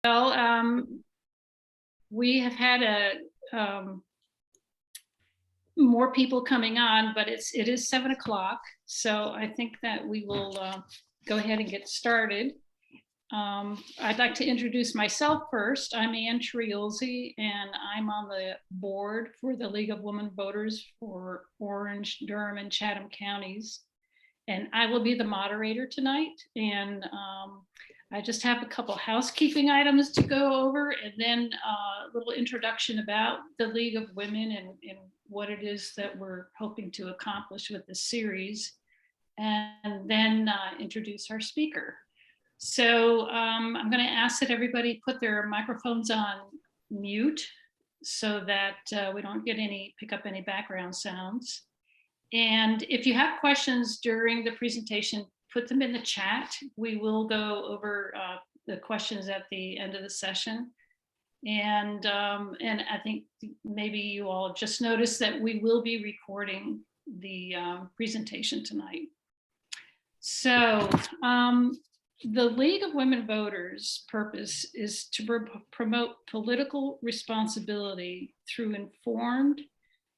Well, we have had more people coming on, but it is 7 o'clock. So I think that we will go ahead and get started. I'd like to introduce myself first. I'm Ann Triolzi, and I'm on the board for the League of Women Voters for Orange, Durham, and Chatham counties. And I will be the moderator tonight. And I just have a couple housekeeping items to go over, and then a little introduction about the League of Women and what it is that we're hoping to accomplish with this series, and then introduce our speaker. So I'm going to ask that everybody put their microphones on mute so that we don't pick up any background sounds. And if you have questions during the presentation, put them in the chat. We will go over the questions at the end of the session. And I think maybe you all just noticed that we will be recording the presentation tonight. So the League of Women Voters' purpose is to promote political responsibility through informed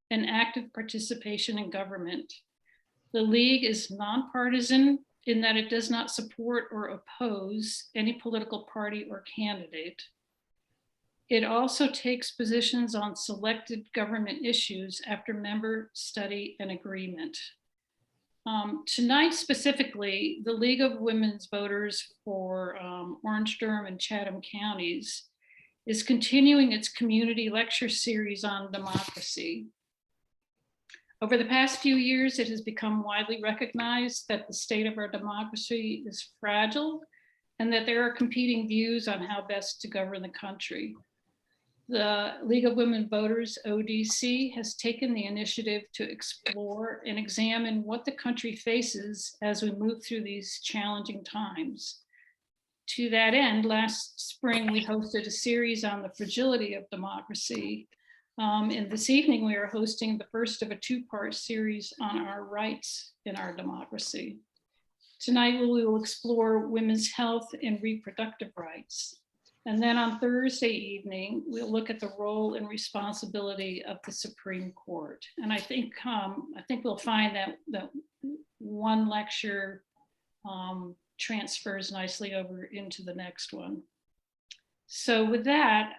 and active participation in government. The League is nonpartisan in that it does not support or oppose any political party or candidate. It also takes positions on selected government issues after member study and agreement. Tonight specifically, the League of Women's Voters for Orange, Durham, and Chatham counties is continuing its community lecture series on democracy. Over the past few years, it has become widely recognized that the state of our democracy is fragile and that there are competing views on how best to govern the country. The League of Women Voters, ODC, has taken the initiative to explore and examine what the country faces as we move through these challenging times. To that end, last spring, we hosted a series on the fragility of democracy. And this evening, we are hosting the first of a two-part series on our rights in our democracy. Tonight, we will explore women's health and reproductive rights. And then on Thursday evening, we'll look at the role and responsibility of the Supreme Court. And I think we'll find that one lecture transfers nicely over into the next one. So with that,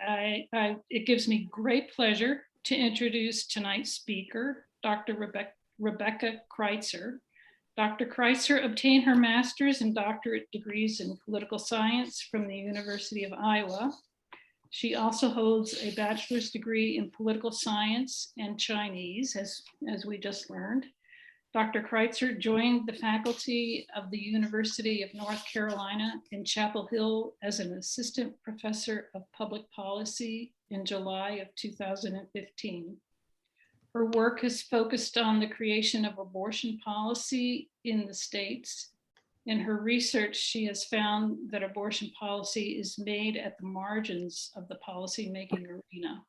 it gives me great pleasure to introduce tonight's speaker, Dr. Rebecca Kreitzer. Dr. Kreitzer obtained her master's and doctorate degrees in political science from the University of Iowa. She also holds a bachelor's degree in political science and Chinese, as we just learned. Dr. Kreitzer joined the faculty of the University of North Carolina in Chapel Hill as an assistant professor of public policy in July of 2015. Her work has focused on the creation of abortion policy in the states. In her research, she has found that abortion policy is made at the margins of the policymaking arena.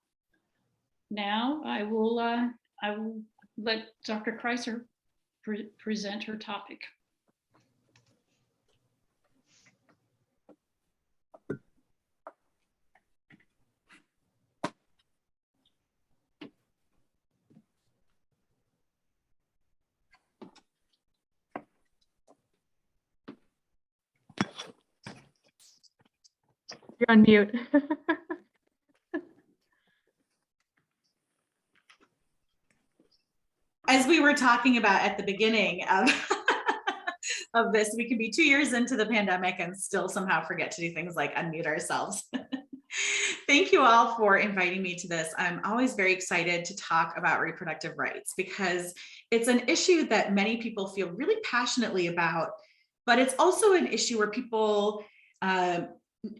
Now I will let Dr. Kreitzer present her topic. You're on mute. As we were talking about at the beginning of, of this, we could be 2 years into the pandemic and still somehow forget to do things like unmute ourselves. Thank you all for inviting me to this. I'm always very excited to talk about reproductive rights because it's an issue that many people feel really passionately about, but it's also an issue where people,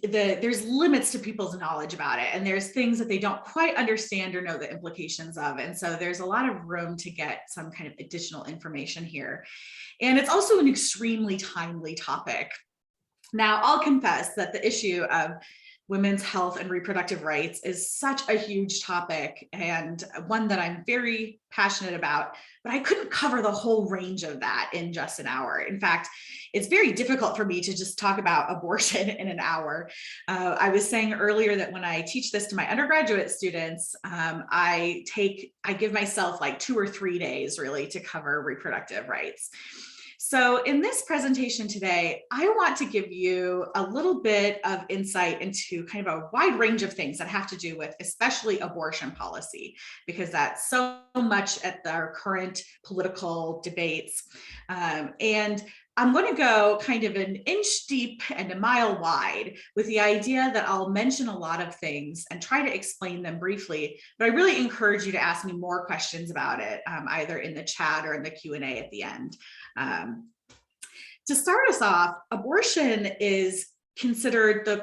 there's limits to people's knowledge about it, and there's things that they don't quite understand or know the implications of. And so there's a lot of room to get some kind of additional information here. And it's also an extremely timely topic. Now, I'll confess that the issue of women's health and reproductive rights is such a huge topic and one that I'm very passionate about, but I couldn't cover the whole range of that in just an hour. In fact, it's very difficult for me to just talk about abortion in an hour. I was saying earlier that when I teach this to my undergraduate students, I give myself like 2 or 3 days really to cover reproductive rights. So in this presentation today, I want to give you a little bit of insight into kind of a wide range of things that have to do with especially abortion policy, because that's so much at our current political debates. And I'm going to go kind of an inch deep and a mile wide with the idea that I'll mention a lot of things and try to explain them briefly, but I really encourage you to ask me more questions about it, either in the chat or in the Q&A at the end. To start us off, abortion is considered the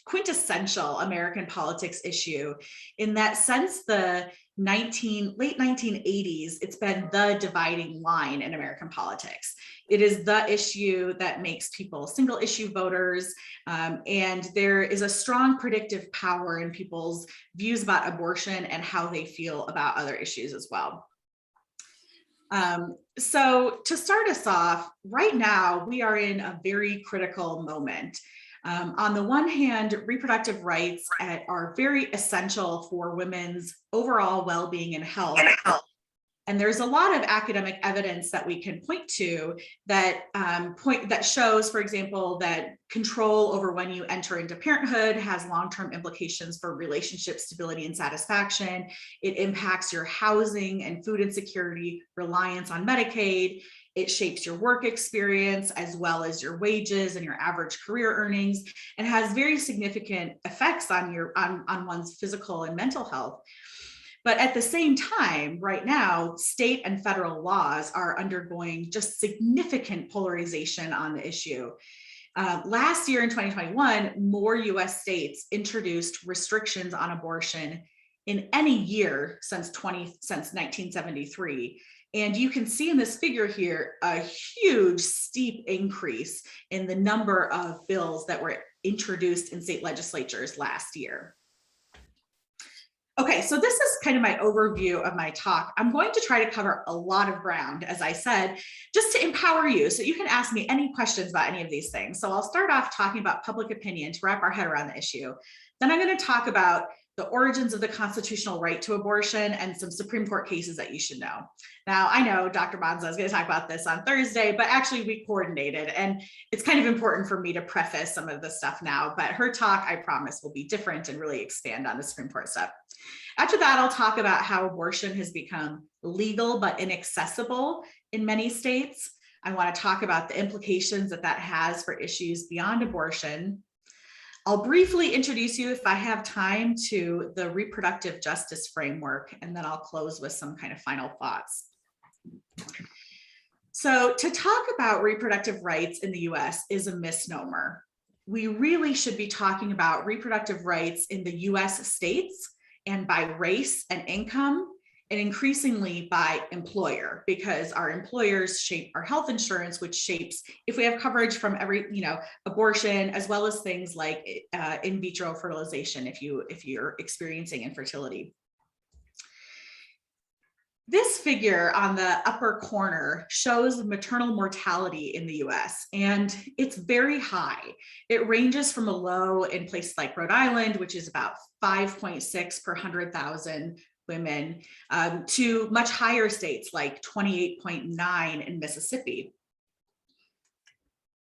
quintessential American politics issue. In that sense, the late 1980s, it's been the dividing line in American politics. It is the issue that makes people single issue voters, and there is a strong predictive power in people's views about abortion and how they feel about other issues as well. So to start us off, right now, we are in a very critical moment. On the one hand, reproductive rights are very essential for women's overall well-being and health. And there's a lot of academic evidence that we can point to that shows, for example, that control over when you enter into parenthood has long-term implications for relationship stability and satisfaction. It impacts your housing and food insecurity, reliance on Medicaid. It shapes your work experience as well as your wages and your average career earnings, and has very significant effects on one's physical and mental health. But at the same time, right now, state and federal laws are undergoing just significant polarization on the issue. Last year in 2021, more US states introduced restrictions on abortion in any year since 1973. And you can see in this figure here, a huge steep increase in the number of bills that were introduced in state legislatures last year. Okay, so this is kind of my overview of my talk. I'm going to try to cover a lot of ground, as I said, just to empower you so you can ask me any questions about any of these things. So I'll start off talking about public opinion to wrap our head around the issue. Then I'm going to talk about the origins of the constitutional right to abortion and some Supreme Court cases that you should know. Now, I know Dr. Bonza is going to talk about this on Thursday, but actually we coordinated, and it's kind of important for me to preface some of the stuff now, but her talk, I promise, will be different and really expand on the Supreme Court stuff. After that, I'll talk about how abortion has become legal but inaccessible in many states. I want to talk about the implications that has for issues beyond abortion. I'll briefly introduce you, if I have time, to the reproductive justice framework, and then I'll close with some kind of final thoughts. So to talk about reproductive rights in the US is a misnomer. We really should be talking about reproductive rights in the US states and by race and income, and increasingly by employer, because our employers shape our health insurance, which shapes if we have coverage from abortion, as well as things like in vitro fertilization if you're experiencing infertility. This figure on the upper corner shows maternal mortality in the US, and it's very high. It ranges from a low in places like Rhode Island, which is about 5.6 per 100,000 women, to much higher states like 28.9 in Mississippi.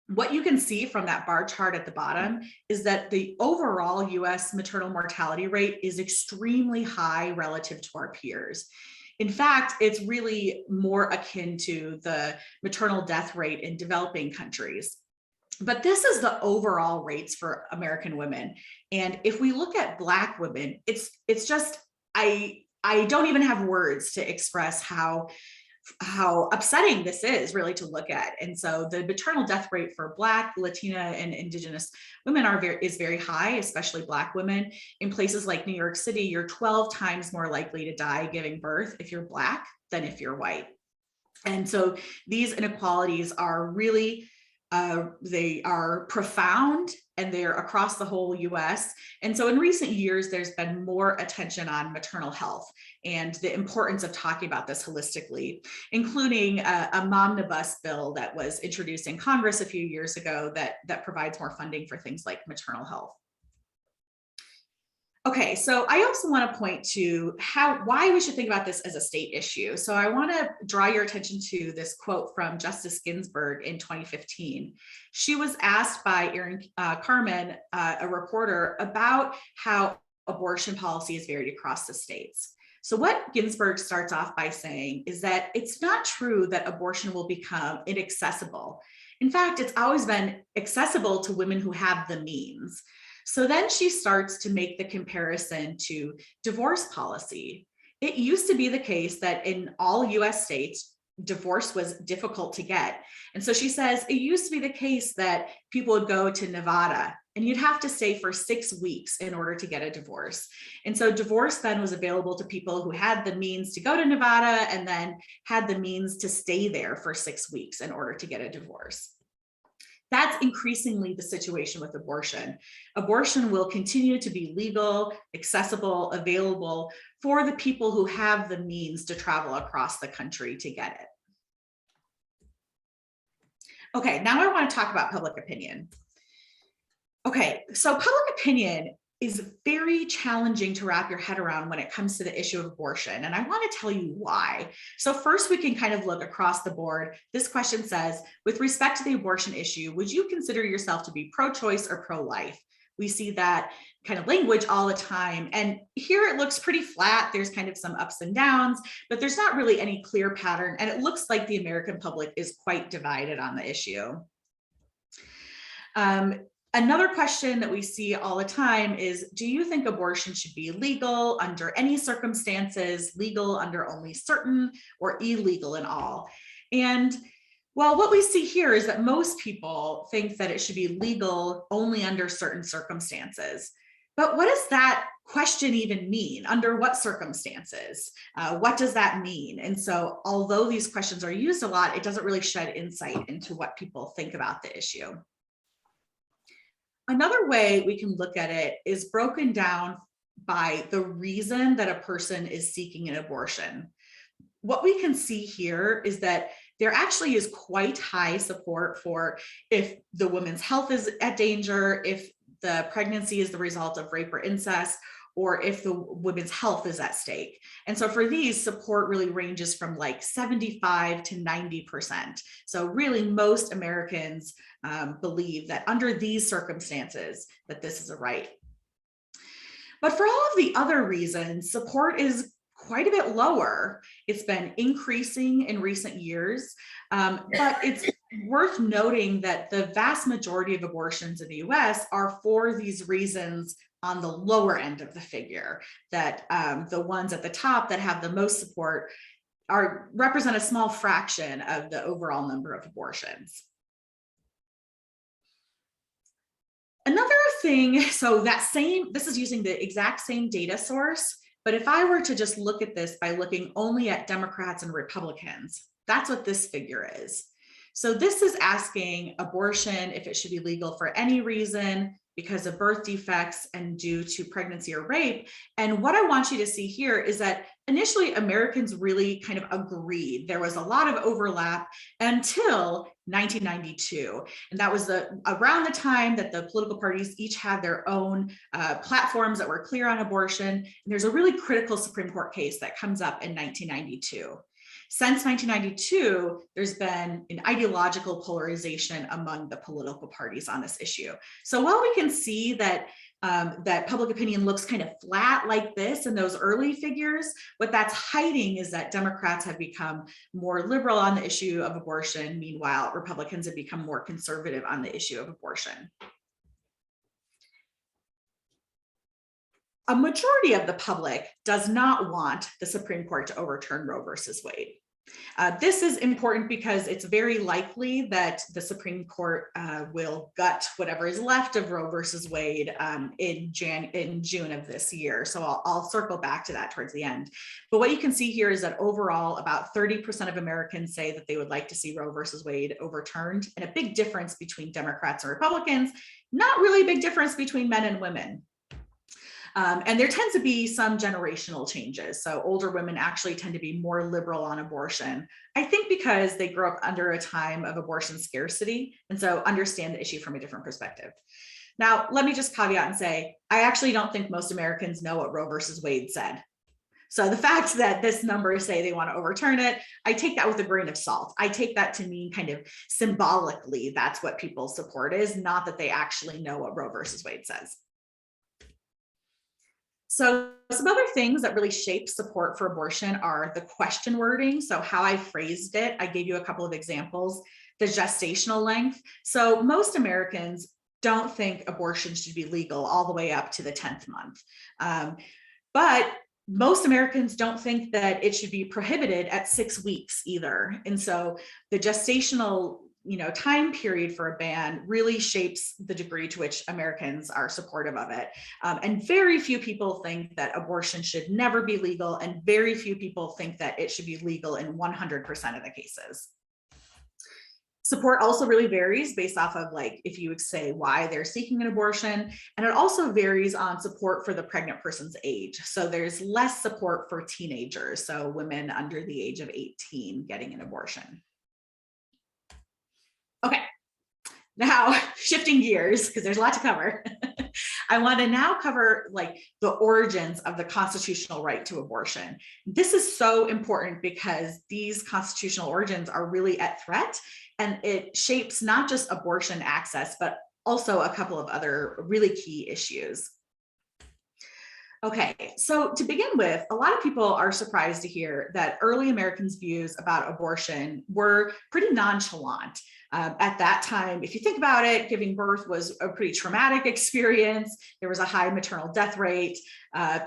What you can see from that bar chart at the bottom is that the overall US maternal mortality rate is extremely high relative to our peers. In fact, it's really more akin to the maternal death rate in developing countries. But this is the overall rates for American women. And if we look at Black women, it's just, I don't even have words to express how upsetting this is really to look at. And so the maternal death rate for Black, Latina, and Indigenous women is very high, especially Black women. In places like New York City, you're 12 times more likely to die giving birth if you're Black than if you're white. And so these inequalities are really, they are profound and they're across the whole US. And so in recent years, there's been more attention on maternal health and the importance of talking about this holistically, including a momnibus bill that was introduced in Congress a few years ago that provides more funding for things like maternal health. Okay, so I also want to point to why we should think about this as a state issue. So I want to draw your attention to this quote from Justice Ginsburg in 2015. She was asked by Erin Carmen, a reporter, about how abortion policy is varied across the states. So what Ginsburg starts off by saying is that it's not true that abortion will become inaccessible. In fact, it's always been accessible to women who have the means. So then she starts to make the comparison to divorce policy. It used to be the case that in all US states, divorce was difficult to get. And so she says it used to be the case that people would go to Nevada and you'd have to stay for 6 weeks in order to get a divorce. And so divorce then was available to people who had the means to go to Nevada and then had the means to stay there for 6 weeks in order to get a divorce. That's increasingly the situation with abortion. Abortion will continue to be legal, accessible, available for the people who have the means to travel across the country to get it. Okay, now I want to talk about public opinion. Okay, so public opinion is very challenging to wrap your head around when it comes to the issue of abortion. And I want to tell you why. So first, we can kind of look across the board. This question says, with respect to the abortion issue, would you consider yourself to be pro-choice or pro-life? We see that kind of language all the time. And here it looks pretty flat. There's kind of some ups and downs, but there's not really any clear pattern. And it looks like the American public is quite divided on the issue. Another question that we see all the time is, do you think abortion should be legal under any circumstances, legal under only certain, or illegal in all? And well, what we see here is that most people think that it should be legal only under certain circumstances. But what does that question even mean? Under what circumstances? What does that mean? And so although these questions are used a lot, it doesn't really shed insight into what people think about the issue. Another way we can look at it is broken down by the reason that a person is seeking an abortion. What we can see here is that there actually is quite high support for if the woman's health is at danger, if the pregnancy is the result of rape or incest, or if the woman's health is at stake. And so for these, support really ranges from like 75 to 90%. So really most Americans believe that under these circumstances that this is a right. But for all of the other reasons, support is quite a bit lower. It's been increasing in recent years, but it's worth noting that the vast majority of abortions in the US are for these reasons on the lower end of the figure, that the ones at the top that have the most support represent a small fraction of the overall number of abortions. Another thing, so this is using the exact same data source, but if I were to just look at this by looking only at Democrats and Republicans, that's what this figure is. So this is asking abortion if it should be legal for any reason, because of birth defects and due to pregnancy or rape. And what I want you to see here is that initially Americans really kind of agreed. There was a lot of overlap until 1992. And that was around the time that the political parties each had their own platforms that were clear on abortion. And there's a really critical Supreme Court case that comes up in 1992. Since 1992, there's been an ideological polarization among the political parties on this issue. So while we can see that that public opinion looks kind of flat like this in those early figures, what that's hiding is that Democrats have become more liberal on the issue of abortion. Meanwhile, Republicans have become more conservative on the issue of abortion. A majority of the public does not want the Supreme Court to overturn Roe versus Wade. This is important because it's very likely that the Supreme Court will gut whatever is left of Roe versus Wade in June of this year. So I'll circle back to that towards the end. But what you can see here is that overall, about 30% of Americans say that they would like to see Roe versus Wade overturned. And a big difference between Democrats and Republicans not really a big difference between men and women. And there tends to be some generational changes. So older women actually tend to be more liberal on abortion, I think because they grew up under a time of abortion scarcity, and so understand the issue from a different perspective. Now, let me just caveat and say, I actually don't think most Americans know what Roe versus Wade said. So the fact that this number say they want to overturn it, I take that with a grain of salt. I take that to mean kind of symbolically, that's what people's support is, not that they actually know what Roe versus Wade says. So some other things that really shape support for abortion are the question wording. So how I phrased it, I gave you a couple of examples. The gestational length. So most Americans don't think abortion should be legal all the way up to the 10th month. But most Americans don't think that it should be prohibited at 6 weeks either. And so the gestational time period for a ban really shapes the degree to which Americans are supportive of it. And very few people think that abortion should never be legal, and very few people think that it should be legal in 100% of the cases. Support also really varies based off of if you would say why they're seeking an abortion, and it also varies on support for the pregnant person's age. So there's less support for teenagers, so women under the age of 18 getting an abortion. Okay, now shifting gears, because there's a lot to cover. I want to now cover the origins of the constitutional right to abortion. This is so important because these constitutional origins are really at threat, and it shapes not just abortion access, but also a couple of other really key issues. Okay, so to begin with, a lot of people are surprised to hear that early Americans' views about abortion were pretty nonchalant. At that time, if you think about it, giving birth was a pretty traumatic experience. There was a high maternal death rate.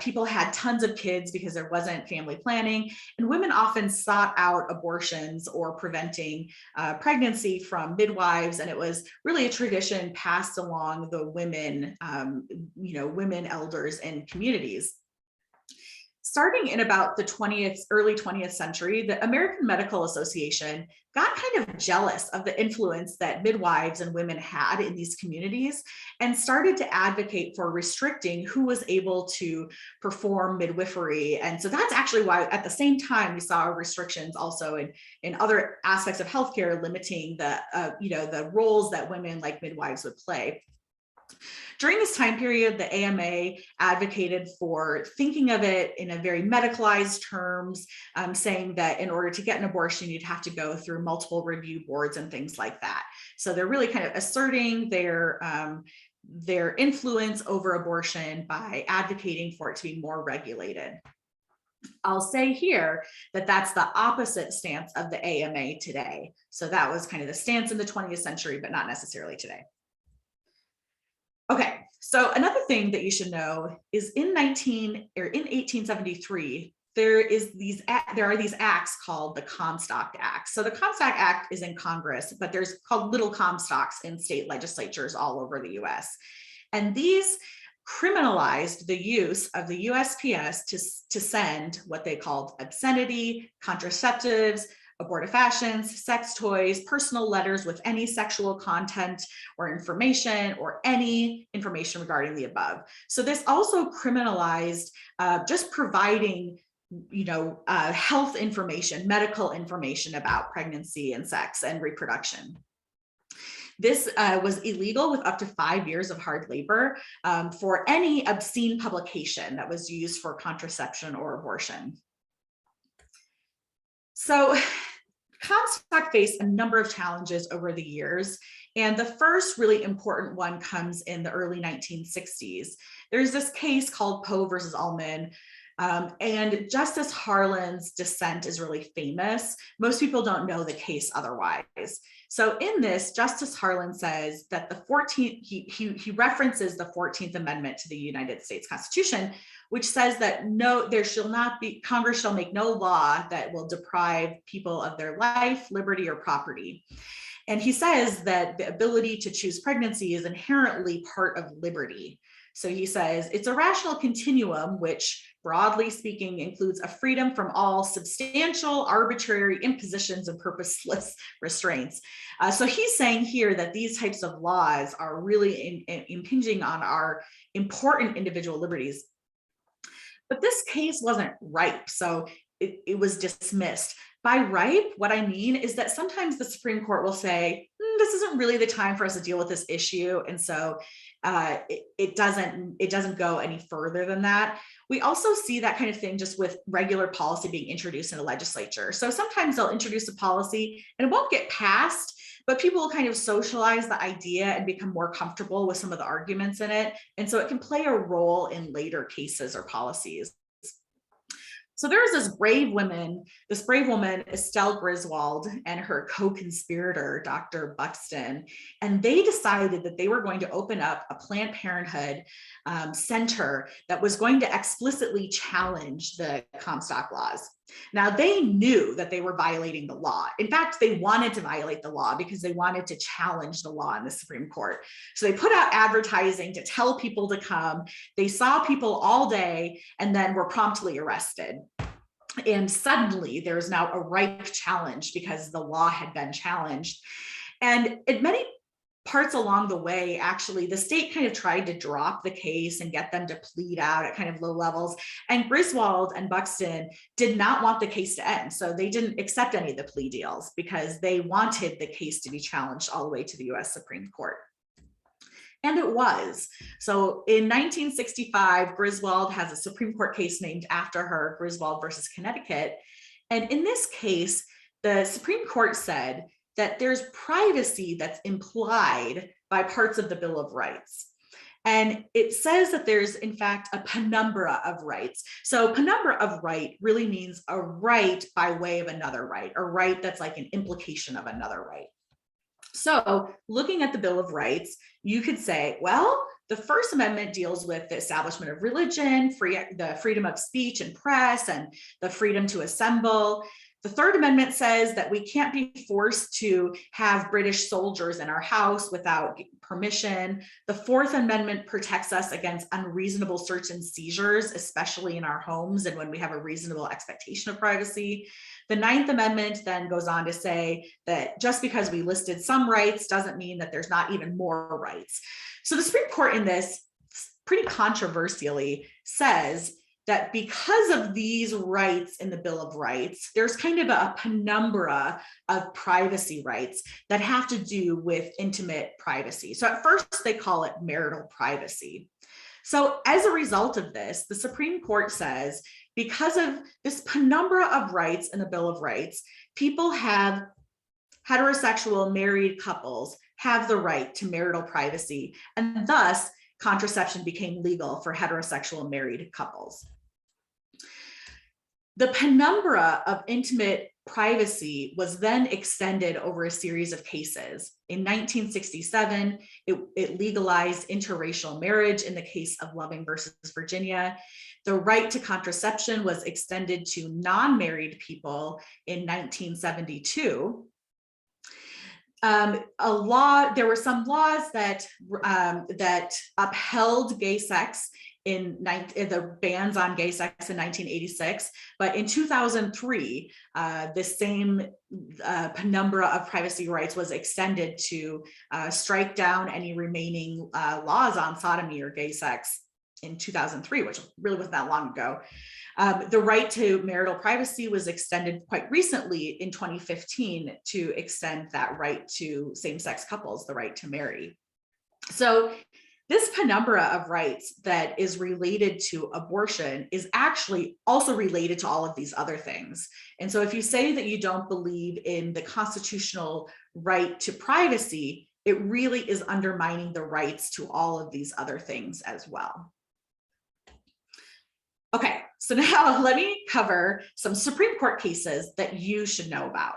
People had tons of kids because there wasn't family planning, and women often sought out abortions or preventing pregnancy from midwives, and it was really a tradition passed along the women, women elders in communities. Starting in about the early 20th century, the American Medical Association got kind of jealous of the influence that midwives and women had in these communities and started to advocate for restricting who was able to perform midwifery. And so that's actually why at the same time we saw restrictions also in other aspects of healthcare, limiting the roles that women like midwives would play. During this time period, the AMA advocated for thinking of it in a very medicalized terms, saying that in order to get an abortion, you'd have to go through multiple review boards and things like that. So they're really kind of asserting their influence over abortion by advocating for it to be more regulated. I'll say here that that's the opposite stance of the AMA today. So that was kind of the stance in the 20th century, but not necessarily today. Okay, so another thing that you should know is in 1873, there are these acts called the Comstock Act. So the Comstock Act is in Congress, but there's called little Comstocks in state legislatures all over the US. And these criminalized the use of the USPS to send what they called obscenity, contraceptives, abortifacients, sex toys, personal letters with any sexual content or any information regarding the above. So this also criminalized just providing health information, medical information about pregnancy and sex and reproduction. This was illegal with up to 5 years of hard labor for any obscene publication that was used for contraception or abortion. So Comstock faced a number of challenges over the years, and the first really important one comes in the early 1960s. There's this case called Poe versus Almond, and Justice Harlan's dissent is really famous. Most people don't know the case otherwise. So in this, Justice Harlan says that he references the 14th Amendment to the United States Constitution, which says that Congress shall make no law that will deprive people of their life, liberty, or property. And he says that the ability to choose pregnancy is inherently part of liberty. So he says, it's a rational continuum, which broadly speaking includes a freedom from all substantial, arbitrary impositions and purposeless restraints. So he's saying here that these types of laws are really impinging on our important individual liberties. But this case wasn't ripe, so it was dismissed. By ripe, what I mean is that sometimes the Supreme Court will say, this isn't really the time for us to deal with this issue. And so it doesn't go any further than that. We also see that kind of thing just with regular policy being introduced in a legislature. So sometimes they'll introduce a policy and it won't get passed, but people will kind of socialize the idea and become more comfortable with some of the arguments in it. And so it can play a role in later cases or policies. So there was this brave woman, Estelle Griswold, and her co-conspirator, Dr. Buxton, and they decided that they were going to open up a Planned Parenthood center that was going to explicitly challenge the Comstock laws. Now, they knew that they were violating the law. In fact, they wanted to violate the law because they wanted to challenge the law in the Supreme Court. So they put out advertising to tell people to come. They saw people all day and then were promptly arrested. And suddenly there is now a ripe challenge because the law had been challenged. And in many parts along the way, actually, the state kind of tried to drop the case and get them to plead out at kind of low levels. And Griswold and Buxton did not want the case to end. So they didn't accept any of the plea deals because they wanted the case to be challenged all the way to the US Supreme Court. And it was. So in 1965, Griswold has a Supreme Court case named after her, Griswold versus Connecticut. And in this case, the Supreme Court said that there's privacy that's implied by parts of the Bill of Rights. And it says that there's, in fact, a penumbra of rights. So penumbra of right really means a right by way of another right, a right that's like an implication of another right. So looking at the Bill of Rights, you could say, well, the First Amendment deals with the establishment of religion, the freedom of speech and press, and the freedom to assemble. The Third Amendment says that we can't be forced to have British soldiers in our house without permission. The Fourth Amendment protects us against unreasonable search and seizures, especially in our homes and when we have a reasonable expectation of privacy. The Ninth Amendment then goes on to say that just because we listed some rights doesn't mean that there's not even more rights. So the Supreme Court in this pretty controversially says that because of these rights in the Bill of Rights, there's kind of a penumbra of privacy rights that have to do with intimate privacy. So at first they call it marital privacy. So as a result of this, the Supreme Court says, because of this penumbra of rights in the Bill of Rights, people have heterosexual married couples have the right to marital privacy, and thus contraception became legal for heterosexual married couples. The penumbra of intimate privacy was then extended over a series of cases. In 1967, it legalized interracial marriage in the case of Loving versus Virginia. The right to contraception was extended to non-married people in 1972. There were some laws that upheld gay sex in the bans on gay sex in 1986, but in 2003, the same penumbra of privacy rights was extended to strike down any remaining laws on sodomy or gay sex in 2003, which really wasn't that long ago. The right to marital privacy was extended quite recently in 2015 to extend that right to same-sex couples, the right to marry. So this penumbra of rights that is related to abortion is actually also related to all of these other things. And so if you say that you don't believe in the constitutional right to privacy, it really is undermining the rights to all of these other things as well. Okay, so now let me cover some Supreme Court cases that you should know about.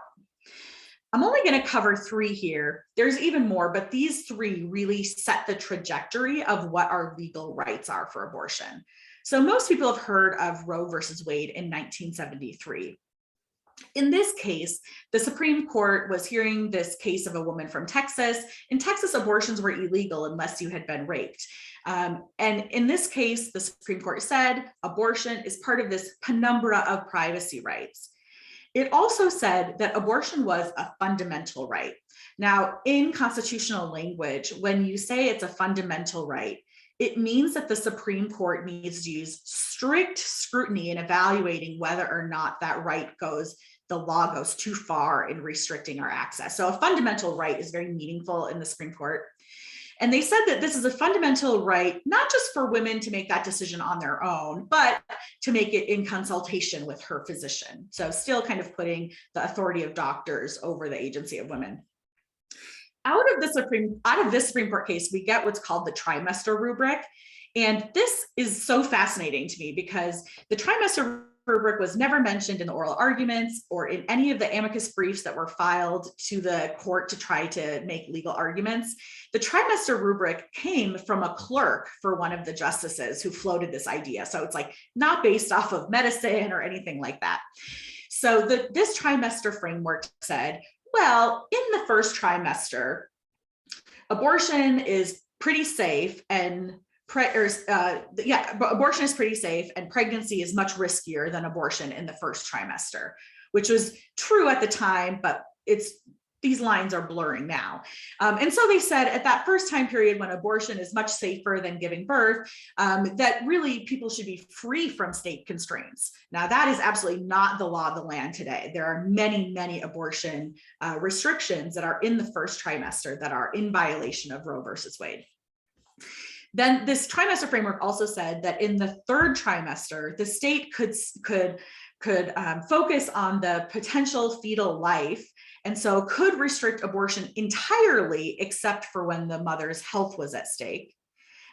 I'm only going to cover 3 here. There's even more, but these 3 really set the trajectory of what our legal rights are for abortion. So most people have heard of Roe versus Wade in 1973. In this case, the Supreme Court was hearing this case of a woman from Texas. In Texas, abortions were illegal unless you had been raped. And in this case, the Supreme Court said abortion is part of this penumbra of privacy rights. It also said that abortion was a fundamental right. Now, in constitutional language, when you say it's a fundamental right, it means that the Supreme Court needs to use strict scrutiny in evaluating whether or not that right the law goes too far in restricting our access. So a fundamental right is very meaningful in the Supreme Court. And they said that this is a fundamental right, not just for women to make that decision on their own, but to make it in consultation with her physician. So still kind of putting the authority of doctors over the agency of women. Out of this Supreme Court case, we get what's called the Trimester Rubric. And this is so fascinating to me because the Trimester Rubric was never mentioned in the oral arguments or in any of the amicus briefs that were filed to the court to try to make legal arguments. The Trimester Rubric came from a clerk for one of the justices who floated this idea. So it's like not based off of medicine or anything like that. So this trimester framework said, well, in the first trimester, abortion is pretty safe and abortion is pretty safe and pregnancy is much riskier than abortion in the first trimester, which was true at the time, but these lines are blurring now. And so they said at that first time period when abortion is much safer than giving birth, that really people should be free from state constraints. Now that is absolutely not the law of the land today. There are many, many abortion restrictions that are in the first trimester that are in violation of Roe versus Wade. Then this trimester framework also said that in the third trimester, the state could focus on the potential fetal life, and so could restrict abortion entirely except for when the mother's health was at stake.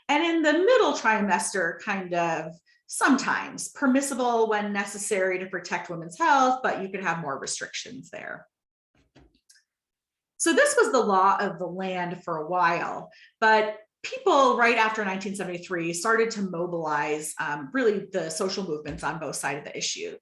And in the middle trimester, kind of sometimes permissible when necessary to protect women's health, but you could have more restrictions there. So this was the law of the land for a while, but people right after 1973 started to mobilize really the social movements on both sides of the issue.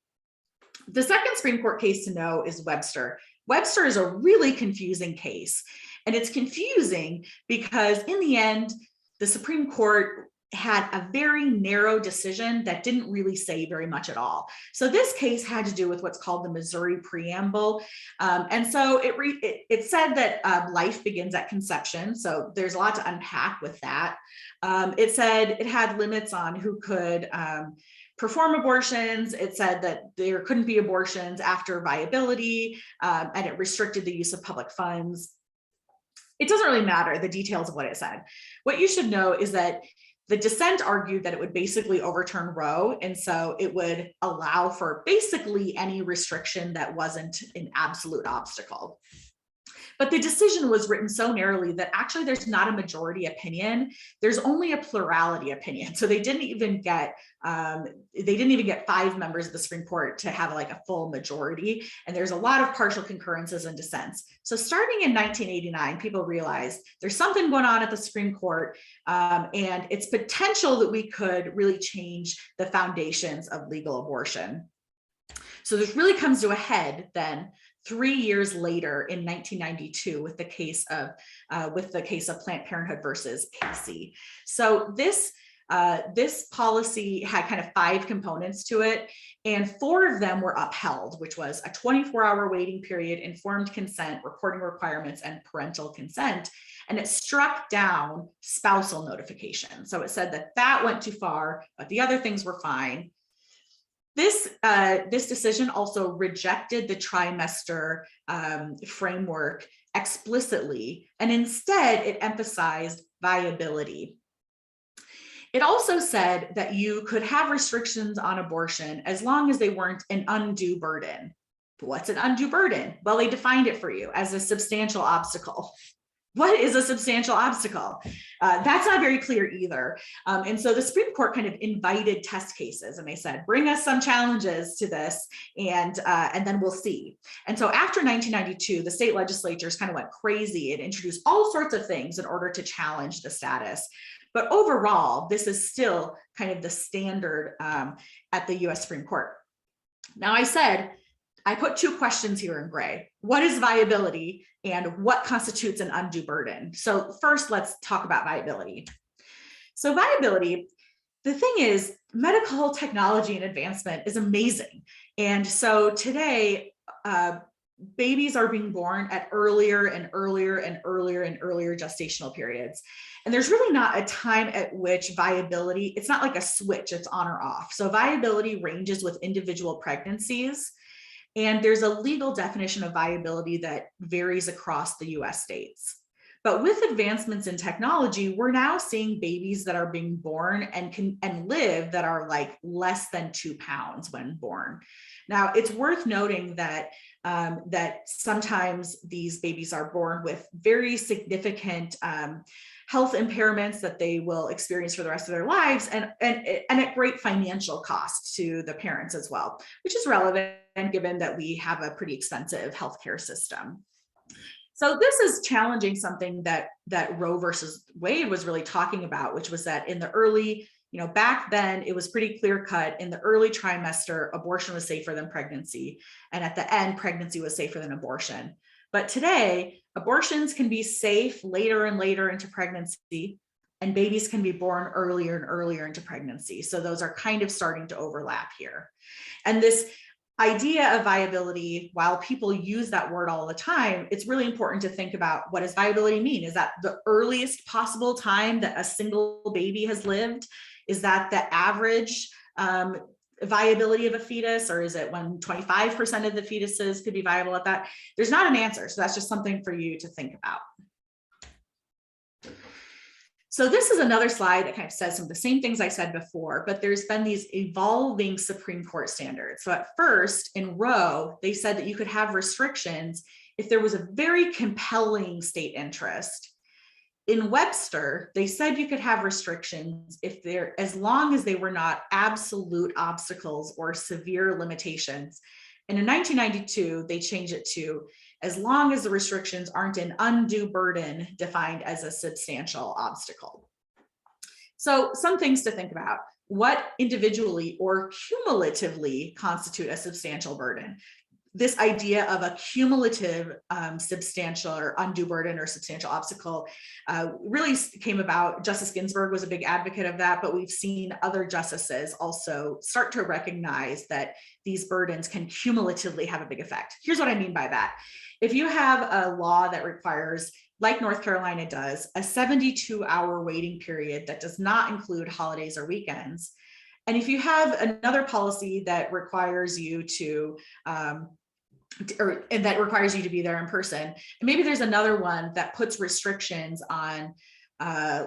The second Supreme Court case to know is Webster. Webster is a really confusing case, and it's confusing because in the end, the Supreme Court had a very narrow decision that didn't really say very much at all. So this case had to do with what's called the Missouri Preamble. And so it said that life begins at conception. So there's a lot to unpack with that. It said it had limits on who could perform abortions. It said that there couldn't be abortions after viability, and it restricted the use of public funds. It doesn't really matter the details of what it said. What you should know is that the dissent argued that it would basically overturn Roe, and so it would allow for basically any restriction that wasn't an absolute obstacle. But the decision was written so narrowly that actually there's not a majority opinion. There's only a plurality opinion. So they didn't even get 5 members of the Supreme Court to have like a full majority. And there's a lot of partial concurrences and dissents. So starting in 1989, people realized there's something going on at the Supreme Court, and it's potential that we could really change the foundations of legal abortion. So this really comes to a head then 3 years later in 1992 with the case of Planned Parenthood versus Casey. So this policy had kind of 5 components to it, and 4 of them were upheld, which was a 24-hour waiting period, informed consent, reporting requirements, and parental consent. And it struck down spousal notification. So it said that went too far, but the other things were fine. This decision also rejected the trimester framework explicitly, and instead it emphasized viability. It also said that you could have restrictions on abortion as long as they weren't an undue burden. What's an undue burden? Well, they defined it for you as a substantial obstacle. What is a substantial obstacle? That's not very clear either. And so the Supreme Court kind of invited test cases, and they said, bring us some challenges to this, and then we'll see. And so after 1992, the state legislatures kind of went crazy and introduced all sorts of things in order to challenge the status. But overall, this is still kind of the standard at the US Supreme Court. Now, I said I put two questions here in gray. What is viability and what constitutes an undue burden? So first, let's talk about viability. So viability, the thing is, medical technology and advancement is amazing. And so today, babies are being born at earlier and earlier and earlier and earlier gestational periods. And there's really not a time at which viability, it's not like a switch, it's on or off. So viability ranges with individual pregnancies. And there's a legal definition of viability that varies across the US states. But with advancements in technology, we're now seeing babies that are being born and live that are like less than 2 pounds when born. Now, it's worth noting that sometimes these babies are born with very significant health impairments that they will experience for the rest of their lives, and at great financial cost to the parents as well, which is relevant given that we have a pretty expensive healthcare system. So this is challenging something that Roe versus Wade was really talking about, which was that in the early, back then it was pretty clear cut. In the early trimester, abortion was safer than pregnancy. And at the end, pregnancy was safer than abortion. But today, abortions can be safe later and later into pregnancy, and babies can be born earlier and earlier into pregnancy. So those are kind of starting to overlap here. And this idea of viability, while people use that word all the time, it's really important to think about, what does viability mean? Is that the earliest possible time that a single baby has lived? Is that the average viability of a fetus, or is it when 25% of the fetuses could be viable at that? There's not an answer, so that's just something for you to think about. So this is another slide that kind of says some of the same things I said before, but there's been these evolving Supreme Court standards. So at first in Roe, they said that you could have restrictions if there was a very compelling state interest. In Webster, they said you could have restrictions as long as they were not absolute obstacles or severe limitations. And in 1992, they changed it to as long as the restrictions aren't an undue burden defined as a substantial obstacle. So some things to think about. What individually or cumulatively constitute a substantial burden? This idea of a cumulative substantial or undue burden or substantial obstacle really came about. Justice Ginsburg was a big advocate of that, but we've seen other justices also start to recognize that these burdens can cumulatively have a big effect. Here's what I mean by that. If you have a law that requires, like North Carolina does, a 72-hour waiting period that does not include holidays or weekends, and if you have another policy that requires you to that requires you to be there in person, and maybe there's another one that puts restrictions on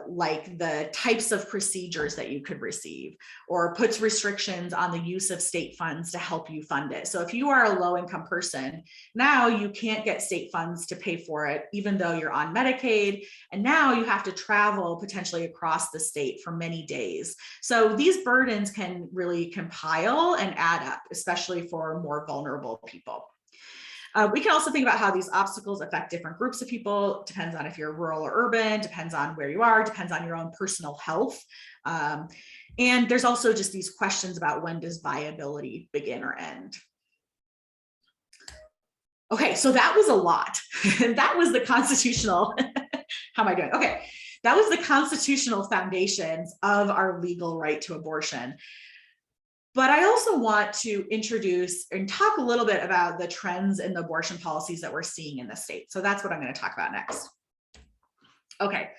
like the types of procedures that you could receive, or puts restrictions on the use of state funds to help you fund it. So if you are a low-income person, now you can't get state funds to pay for it, even though you're on Medicaid, and now you have to travel potentially across the state for many days. So these burdens can really compile and add up, especially for more vulnerable people. We can also think about how these obstacles affect different groups of people. Depends on if you're rural or urban, depends on where you are, depends on your own personal health. And there's also just these questions about, when does viability begin or end? Okay, so that was a lot. That was the constitutional, how am I doing? Okay, that was the constitutional foundations of our legal right to abortion. But I also want to introduce and talk a little bit about the trends in the abortion policies that we're seeing in the state. So that's what I'm going to talk about next. Okay,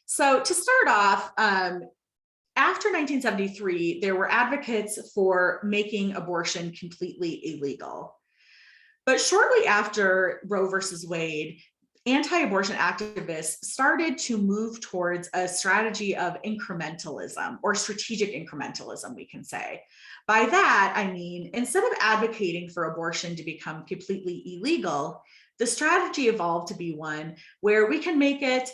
so to start off, after 1973, there were advocates for making abortion completely illegal. But shortly after Roe versus Wade, anti-abortion activists started to move towards a strategy of incrementalism, or strategic incrementalism, we can say. By that, I mean, instead of advocating for abortion to become completely illegal, the strategy evolved to be one where we can make it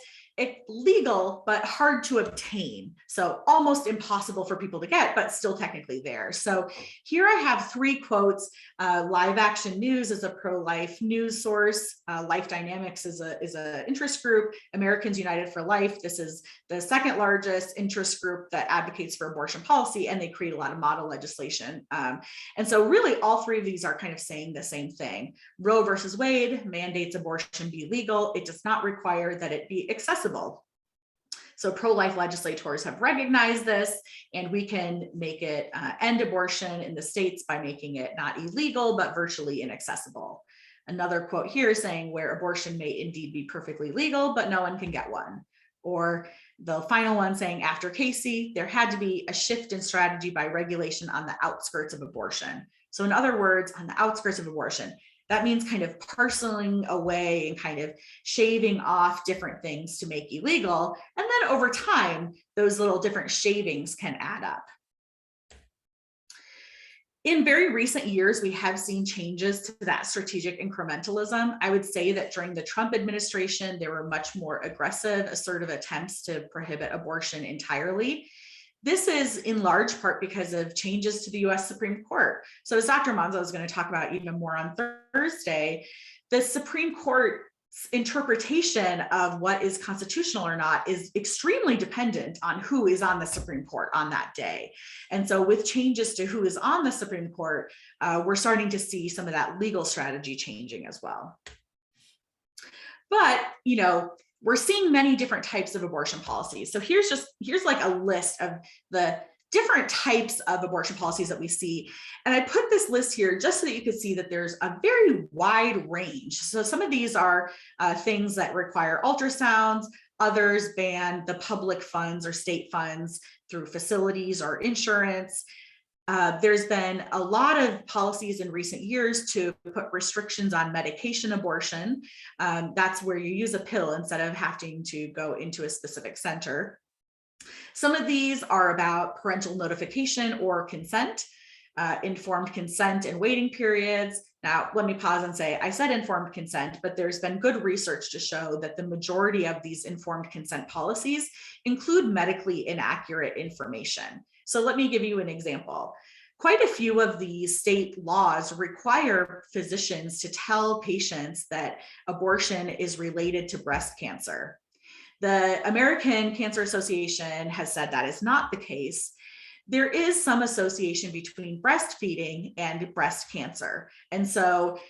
legal, but hard to obtain. So almost impossible for people to get, but still technically there. So here I have 3 quotes. Live Action News is a pro-life news source. Life Dynamics is a interest group. Americans United for Life. This is the 2nd largest interest group that advocates for abortion policy, and they create a lot of model legislation. And so really all 3 of these are kind of saying the same thing. Roe versus Wade mandates abortion be legal. It does not require that it be accessible. So pro-life legislators have recognized this, and we can make it end abortion in the states by making it not illegal, but virtually inaccessible. Another quote here saying where abortion may indeed be perfectly legal, but no one can get one. Or the final one saying after Casey, there had to be a shift in strategy by regulation on the outskirts of abortion. So in other words, on the outskirts of abortion, that means kind of parceling away and kind of shaving off different things to make illegal. And then over time, those little different shavings can add up. In very recent years, we have seen changes to that strategic incrementalism. I would say that during the Trump administration, there were much more aggressive, assertive attempts to prohibit abortion entirely. This is in large part because of changes to the US Supreme Court. So as Dr. Monzo is going to talk about even more on Thursday, the Supreme Court's interpretation of what is constitutional or not is extremely dependent on who is on the Supreme Court on that day. And so with changes to who is on the Supreme Court, we're starting to see some of that legal strategy changing as well. But, you know, we're seeing many different types of abortion policies. So here's like a list of the different types of abortion policies that we see. And I put this list here just so that you could see that there's a very wide range. So some of these are things that require ultrasounds, others ban the public funds or state funds through facilities or insurance. There's been a lot of policies in recent years to put restrictions on medication abortion. That's where you use a pill instead of having to go into a specific center. Some of these are about parental notification or consent, informed consent and waiting periods. Now, let me pause and say, I said informed consent, but there's been good research to show that the majority of these informed consent policies include medically inaccurate information. So let me give you an example. Quite a few of these state laws require physicians to tell patients that abortion is related to breast cancer. The American Cancer Association has said that is not the case. There is some association between breastfeeding and breast cancer. And so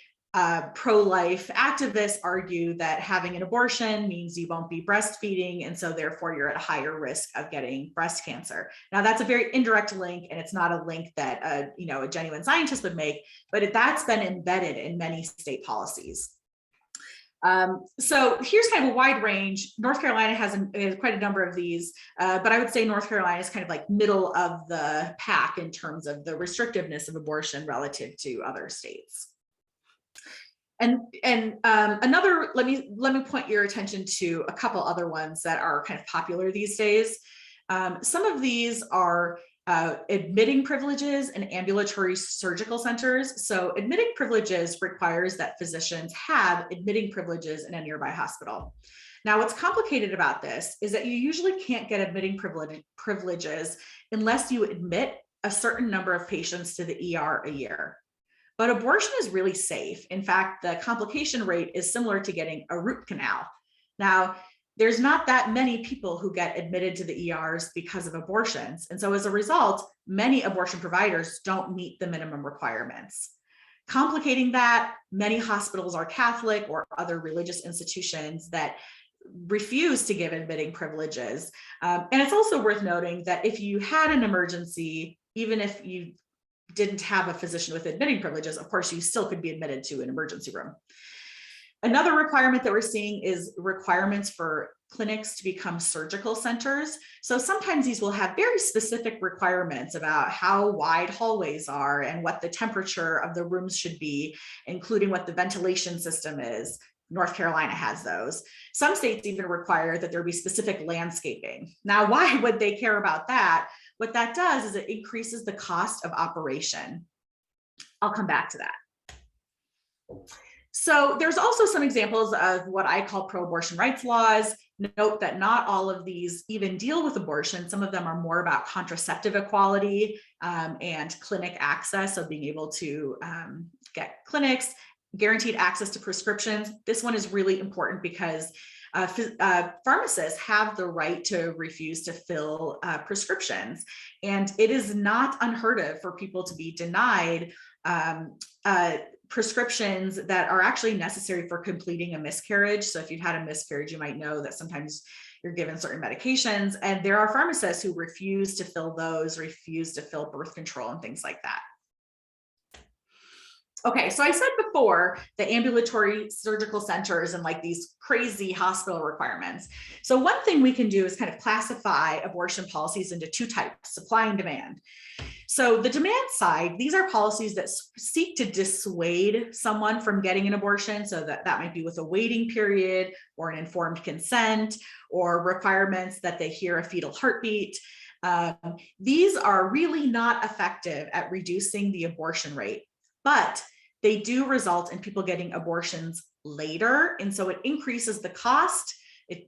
pro-life activists argue that having an abortion means you won't be breastfeeding, and so therefore you're at a higher risk of getting breast cancer. Now that's a very indirect link, and it's not a link that a genuine scientist would make, but that's been embedded in many state policies. So here's kind of a wide range. North Carolina has quite a number of these, but I would say North Carolina is kind of like middle of the pack in terms of the restrictiveness of abortion relative to other states. And another, let me point your attention to a couple other ones that are kind of popular these days. Some of these are admitting privileges and ambulatory surgical centers. So admitting privileges requires that physicians have admitting privileges in a nearby hospital. Now, what's complicated about this is that you usually can't get admitting privileges unless you admit a certain number of patients to the ER a year. But abortion is really safe. In fact, the complication rate is similar to getting a root canal. Now, there's not that many people who get admitted to the ERs because of abortions. And so as a result, many abortion providers don't meet the minimum requirements. Complicating that, many hospitals are Catholic or other religious institutions that refuse to give admitting privileges. And it's also worth noting that if you had an emergency, even if you didn't have a physician with admitting privileges, of course, you still could be admitted to an emergency room. Another requirement that we're seeing is requirements for clinics to become surgical centers. So sometimes these will have very specific requirements about how wide hallways are and what the temperature of the rooms should be, including what the ventilation system is. North Carolina has those. Some states even require that there be specific landscaping. Now, why would they care about that? What that does is it increases the cost of operation. I'll come back to that. So there's also some examples of what I call pro-abortion rights laws. Note that not all of these even deal with abortion. Some of them are more about contraceptive equality and clinic access, so being able to get clinics, guaranteed access to prescriptions. This one is really important because pharmacists have the right to refuse to fill prescriptions. And it is not unheard of for people to be denied prescriptions that are actually necessary for completing a miscarriage. So if you've had a miscarriage, you might know that sometimes you're given certain medications, and there are pharmacists who refuse to fill those, refuse to fill birth control and things like that. Okay, so I said before the ambulatory surgical centers and like these crazy hospital requirements. So one thing we can do is kind of classify abortion policies into two types, supply and demand. So the demand side, these are policies that seek to dissuade someone from getting an abortion. So that might be with a waiting period or an informed consent or requirements that they hear a fetal heartbeat. These are really not effective at reducing the abortion rate, but they do result in people getting abortions later. And so it increases the cost.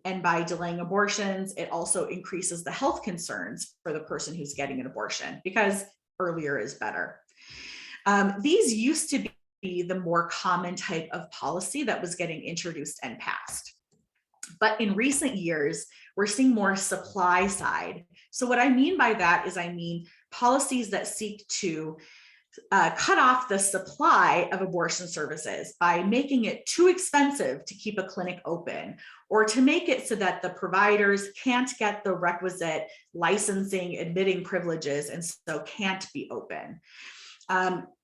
And by delaying abortions, it also increases the health concerns for the person who's getting an abortion because earlier is better. These used to be the more common type of policy that was getting introduced and passed. But in recent years, we're seeing more supply side. So what I mean by that is I mean policies that seek to cut off the supply of abortion services by making it too expensive to keep a clinic open, or to make it so that the providers can't get the requisite licensing, admitting privileges, and so can't be open.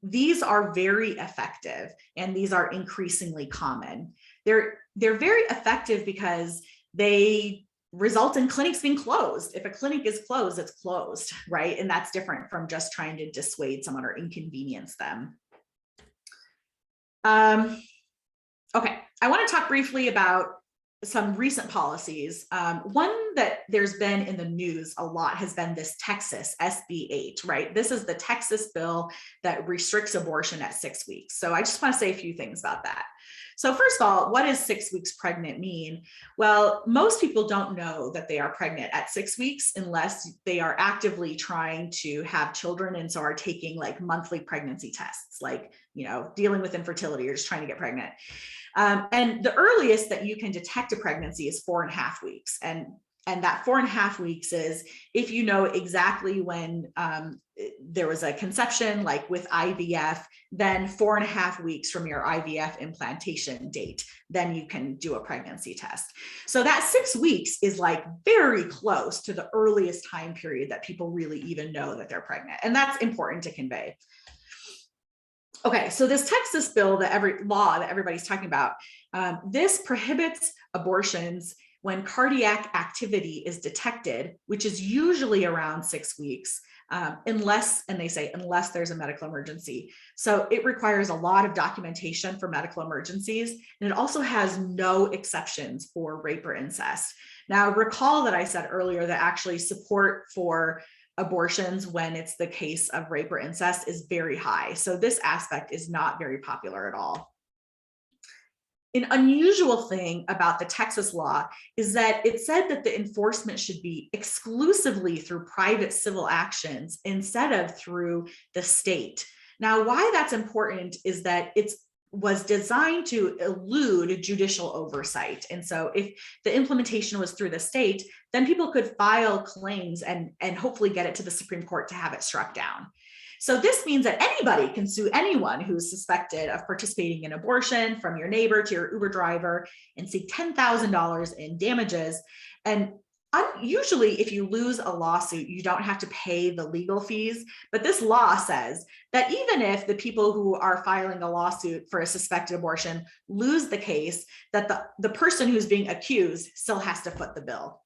These are very effective, and these are increasingly common. They're very effective because they result in clinics being closed. If a clinic is closed, it's closed, right? And that's different from just trying to dissuade someone or inconvenience them. Okay, I want to talk briefly about some recent policies. One that there's been in the news a lot has been this Texas SB 8, right? This is the Texas bill that restricts abortion at 6 weeks. So I just want to say a few things about that. So first of all, what does 6 weeks pregnant mean? Well, most people don't know that they are pregnant at 6 weeks unless they are actively trying to have children and so are taking like monthly pregnancy tests, like, you know, dealing with infertility or just trying to get pregnant. And the earliest that you can detect a pregnancy is 4.5 weeks. And that 4.5 weeks is if you know exactly when there was a conception, like with IVF, then 4.5 weeks from your IVF implantation date, then you can do a pregnancy test. So that 6 weeks is like very close to the earliest time period that people really even know that they're pregnant. And that's important to convey. Okay, so this Texas bill that everybody's talking about, this prohibits abortions when cardiac activity is detected, which is usually around 6 weeks, unless there's a medical emergency. So it requires a lot of documentation for medical emergencies, and it also has no exceptions for rape or incest. Now, recall that I said earlier that actually support for abortions when it's the case of rape or incest is very high. So this aspect is not very popular at all. An unusual thing about the Texas law is that it said that the enforcement should be exclusively through private civil actions instead of through the state. Now, why that's important is that it was designed to elude judicial oversight. And so if the implementation was through the state, then people could file claims and hopefully get it to the Supreme Court to have it struck down. So this means that anybody can sue anyone who's suspected of participating in abortion, from your neighbor to your Uber driver, and seek $10,000 in damages. And usually if you lose a lawsuit, you don't have to pay the legal fees. But this law says that even if the people who are filing a lawsuit for a suspected abortion lose the case, that the person who's being accused still has to foot the bill.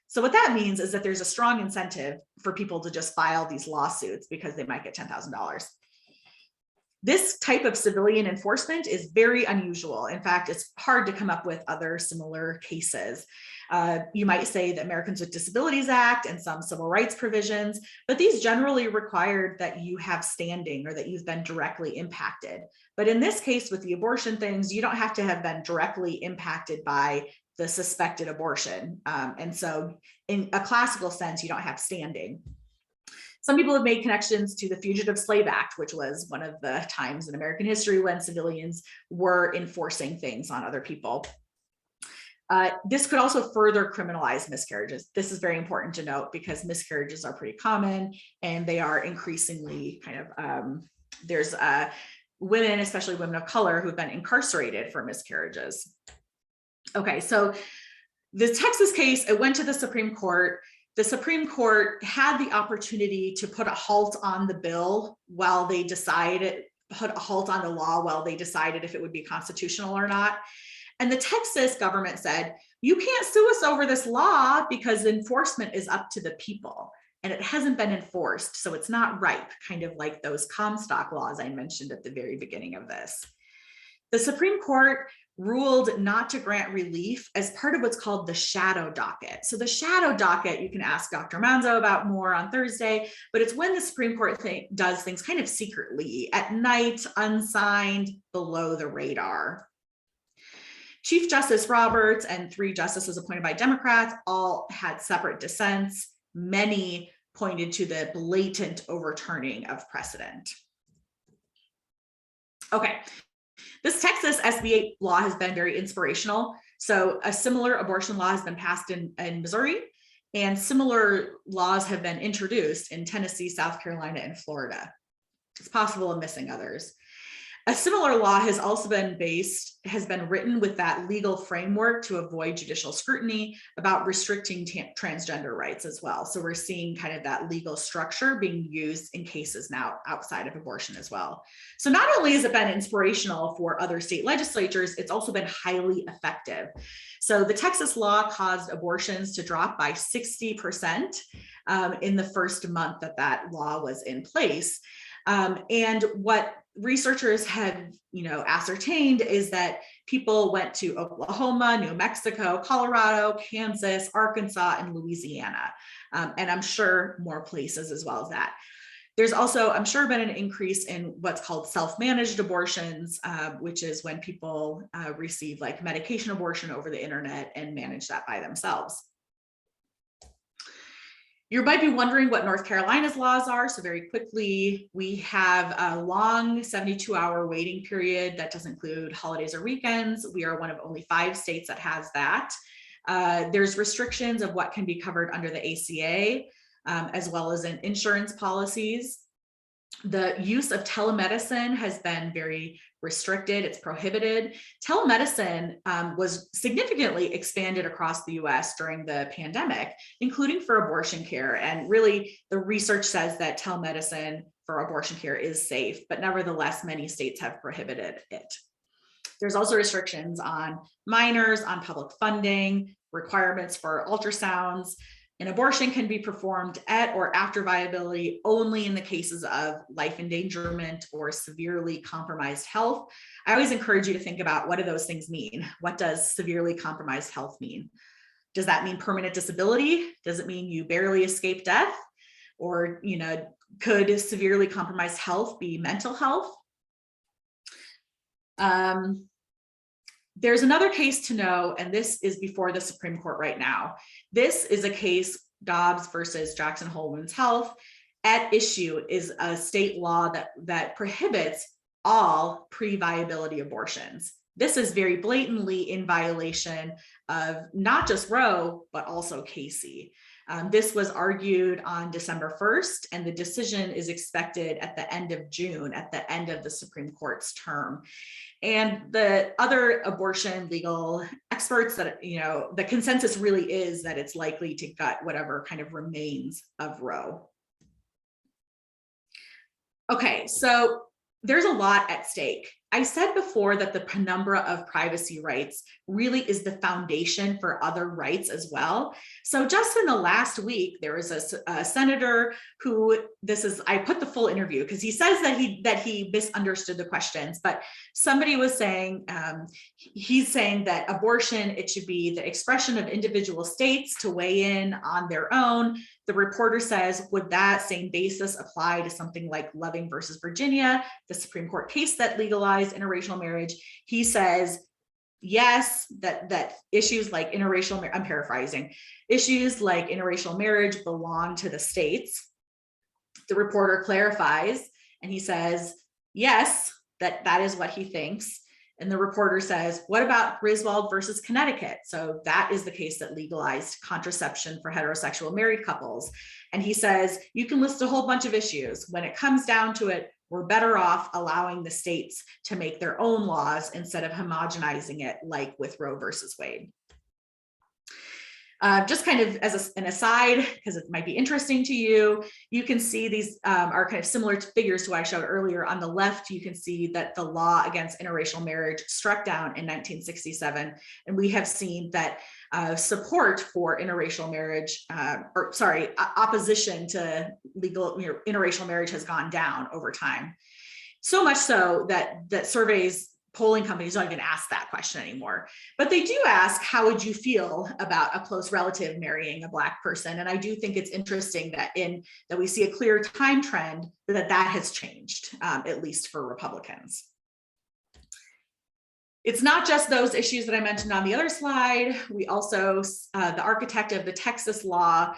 So what that means is that there's a strong incentive for people to just file these lawsuits because they might get $10,000. This type of civilian enforcement is very unusual. In fact, it's hard to come up with other similar cases. You might say the Americans with Disabilities Act and some civil rights provisions, but these generally required that you have standing or that you've been directly impacted. But in this case, with the abortion things, you don't have to have been directly impacted by the suspected abortion. And so in a classical sense, you don't have standing. Some people have made connections to the Fugitive Slave Act, which was one of the times in American history when civilians were enforcing things on other people. This could also further criminalize miscarriages. This is very important to note because miscarriages are pretty common and they are increasingly kind of, there's women, especially women of color, who've been incarcerated for miscarriages. Okay, so the Texas case, it went to the Supreme Court. The Supreme Court had the opportunity to put a halt on the bill while they decided, put a halt on the law while they decided if it would be constitutional or not. And the Texas government said, you can't sue us over this law because enforcement is up to the people. And it hasn't been enforced, so it's not ripe, kind of like those Comstock laws I mentioned at the very beginning of this. The Supreme Court ruled not to grant relief as part of what's called the shadow docket. So the shadow docket, you can ask Dr. Manzo about more on Thursday, but it's when the Supreme Court does things kind of secretly, at night, unsigned, below the radar. Chief Justice Roberts and 3 justices appointed by Democrats all had separate dissents. Many pointed to the blatant overturning of precedent. Okay, this Texas SB 8 law has been very inspirational. So a similar abortion law has been passed in Missouri, and similar laws have been introduced in Tennessee, South Carolina, and Florida. It's possible I'm missing others. A similar law has also been written with that legal framework to avoid judicial scrutiny about restricting transgender rights as well. So we're seeing kind of that legal structure being used in cases now outside of abortion as well. So not only has it been inspirational for other state legislatures, it's also been highly effective. So the Texas law caused abortions to drop by 60% in the first month that that law was in place. And what researchers have, ascertained is that people went to Oklahoma, New Mexico, Colorado, Kansas, Arkansas, and Louisiana, and I'm sure more places as well as that. There's also, I'm sure, been an increase in what's called self-managed abortions, which is when people receive like medication abortion over the internet and manage that by themselves. You might be wondering what North Carolina's laws are. So very quickly, we have a long 72-hour waiting period that doesn't include holidays or weekends. We are one of only 5 states that has that. There's restrictions of what can be covered under the ACA, as well as in insurance policies. The use of telemedicine has been very restricted, it's prohibited. Telemedicine was significantly expanded across the US during the pandemic, including for abortion care. And really, the research says that telemedicine for abortion care is safe, but nevertheless, many states have prohibited it. There's also restrictions on minors, on public funding, requirements for ultrasounds. An abortion can be performed at or after viability only in the cases of life endangerment or severely compromised health. I always encourage you to think about, what do those things mean? What does severely compromised health mean? Does that mean permanent disability? Does it mean you barely escape death? Or, could severely compromised health be mental health? There's another case to know, and this is before the Supreme Court right now. This is a case, Dobbs versus Jackson Hole Women's Health. At issue is a state law that prohibits all pre-viability abortions. This is very blatantly in violation of not just Roe, but also Casey. This was argued on December 1st, and the decision is expected at the end of June, at the end of the Supreme Court's term. And the other abortion legal experts that, the consensus really is that it's likely to gut whatever kind of remains of Roe. Okay, so there's a lot at stake. I said before that the penumbra of privacy rights really is the foundation for other rights as well. So just in the last week, there was a senator who, I put the full interview because he says that he misunderstood the questions, but somebody was saying, he's saying that abortion, it should be the expression of individual states to weigh in on their own. The reporter says, would that same basis apply to something like Loving versus Virginia, the Supreme Court case that legalized interracial marriage? He says, yes, that issues like interracial, I'm paraphrasing, issues like interracial marriage belong to the states. The reporter clarifies and he says, yes, that is what he thinks. And the reporter says, what about Griswold versus Connecticut? So that is the case that legalized contraception for heterosexual married couples. And he says, you can list a whole bunch of issues. When it comes down to it, we're better off allowing the states to make their own laws instead of homogenizing it like with Roe versus Wade. Just kind of as an aside, because it might be interesting to you, you can see these are kind of similar to figures to what I showed earlier. On the left, you can see that the law against interracial marriage struck down in 1967. And we have seen that support for interracial marriage, opposition to legal interracial marriage has gone down over time. So much so that surveys, polling companies don't even ask that question anymore, but they do ask, how would you feel about a close relative marrying a Black person? And I do think it's interesting that we see a clear time trend that has changed, at least for Republicans. It's not just those issues that I mentioned on the other slide. We also, the architect of the Texas law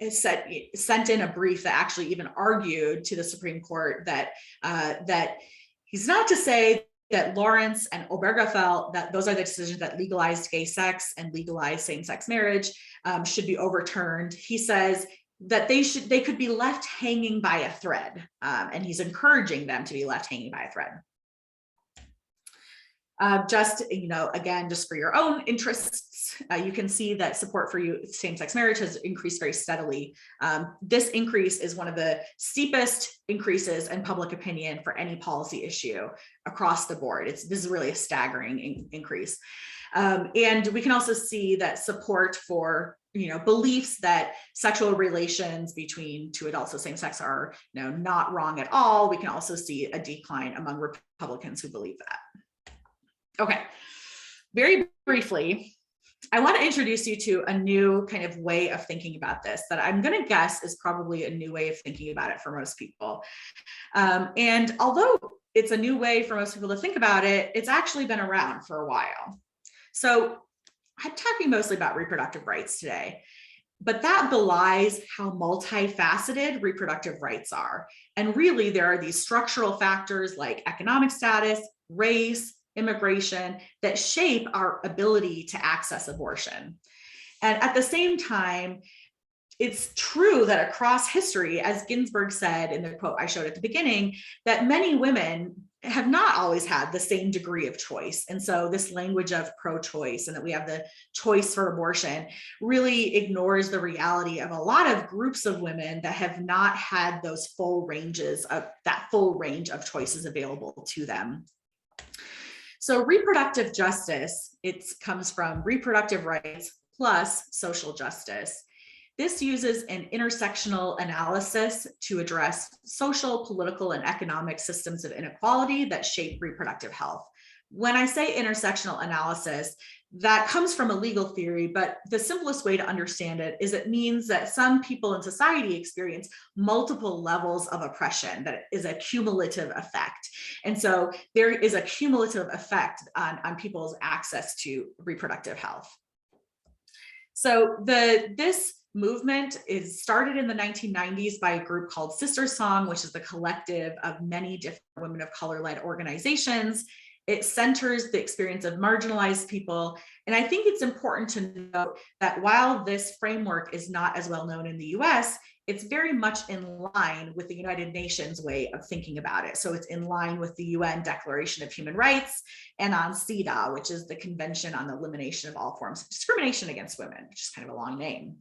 sent in a brief that actually even argued to the Supreme Court that he's not to say that Lawrence and Obergefell, that those are the decisions that legalized gay sex and legalized same-sex marriage should be overturned. He says that they could be left hanging by a thread, and he's encouraging them to be left hanging by a thread. Again, just for your own interests, you can see that support for same-sex marriage has increased very steadily. This increase is one of the steepest increases in public opinion for any policy issue across the board. This is really a staggering increase. And we can also see that support for beliefs that sexual relations between two adults of same sex are not wrong at all. We can also see a decline among Republicans who believe that. Okay, very briefly, I want to introduce you to a new kind of way of thinking about this that I'm going to guess is probably a new way of thinking about it for most people. And although it's a new way for most people to think about it, it's actually been around for a while. So I'm talking mostly about reproductive rights today, but that belies how multifaceted reproductive rights are. And really, there are these structural factors like economic status, race, immigration that shape our ability to access abortion. And at the same time, it's true that across history, as Ginsburg said in the quote I showed at the beginning, that many women have not always had the same degree of choice. And so this language of pro-choice and that we have the choice for abortion really ignores the reality of a lot of groups of women that have not had those full range of choices available to them. So reproductive justice, it comes from reproductive rights plus social justice. This uses an intersectional analysis to address social, political, and economic systems of inequality that shape reproductive health. When I say intersectional analysis, that comes from a legal theory, but the simplest way to understand it is it means that some people in society experience multiple levels of oppression that is a cumulative effect. And so there is a cumulative effect on people's access to reproductive health. So this movement is started in the 1990s by a group called Sister Song, which is the collective of many different women of color-led organizations. It centers the experience of marginalized people. And I think it's important to note that while this framework is not as well known in the US, it's very much in line with the United Nations way of thinking about it. So it's in line with the UN Declaration of Human Rights and on CEDAW, which is the Convention on the Elimination of All Forms of Discrimination Against Women, which is kind of a long name.